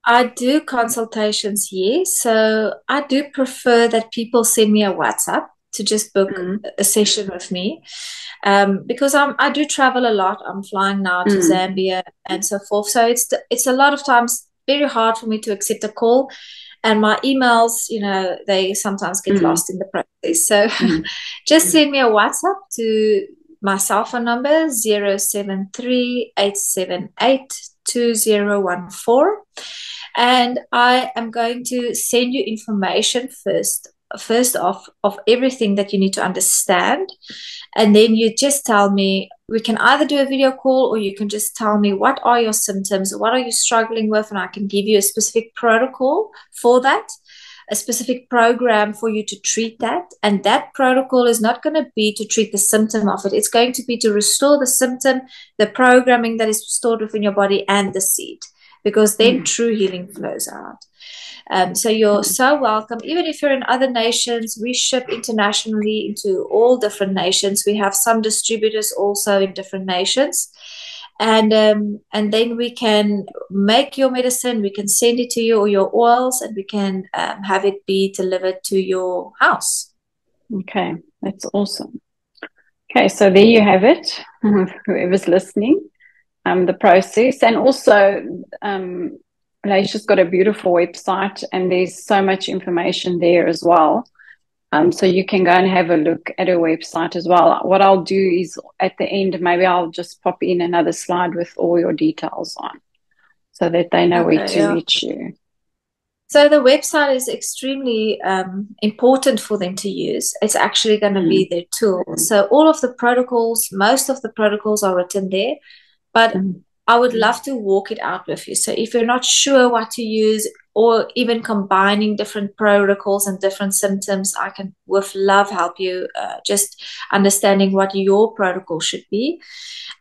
I do consultations, yes. So I do prefer that people send me a WhatsApp to just book Mm, a session with me. Because I do travel a lot. I'm flying now to mm, Zambia and so forth. So it's a lot of times very hard for me to accept a call. And my emails, they sometimes get mm, lost in the process. So mm. just send me a WhatsApp to my cell phone number 073-878-2014. And I am going to send you information first of everything that you need to understand. And then you just tell me, we can either do a video call, or you can just tell me what are your symptoms, what are you struggling with, and I can give you a specific protocol for that, a specific program for you to treat that. And that protocol is not going to be to treat the symptom of it. It's going to be to restore the symptom, the programming that is stored within your body, and the seed, because then Mm. true healing flows out. So you're so welcome. Even if you're in other nations, we ship internationally into all different nations. We have some distributors also in different nations. And then we can make your medicine, we can send it to you, or your oils, and we can have it be delivered to your house. Okay, that's awesome. Okay, so there you have it. Whoever's listening, the process, and also, Leisha's got a beautiful website, and there's so much information there as well. So you can go and have a look at her website as well. What I'll do is at the end, maybe I'll just pop in another slide with all your details on, so that they know where Okay, to yeah. reach you. So the website is extremely important for them to use. It's actually going to be Mm, their tool. So all of the protocols, most of the protocols are written there, but mm, I would love to walk it out with you. So if you're not sure what to use, or even combining different protocols and different symptoms, I can with love help you just understanding what your protocol should be.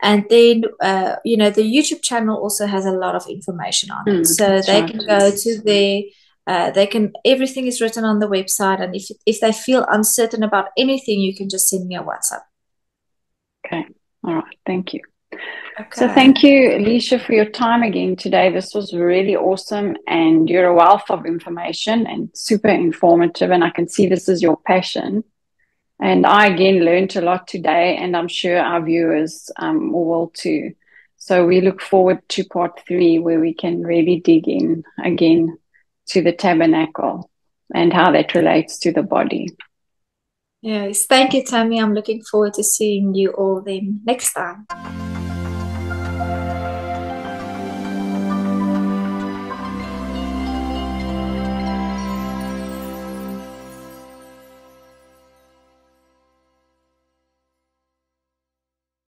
And then, the YouTube channel also has a lot of information on it. So that's they right. can go to their, everything is written on the website. And if they feel uncertain about anything, you can just send me a WhatsApp. Okay. All right. Thank you. So Okay. thank you, Alicia, for your time again today. This was really awesome, and you're a wealth of information and super informative. And I can see this is your passion. And I again learned a lot today, and I'm sure our viewers will too. So we look forward to part 3, where we can really dig in again to the tabernacle and how that relates to the body. Yes. Thank you, Tammy. I'm looking forward to seeing you all then next time.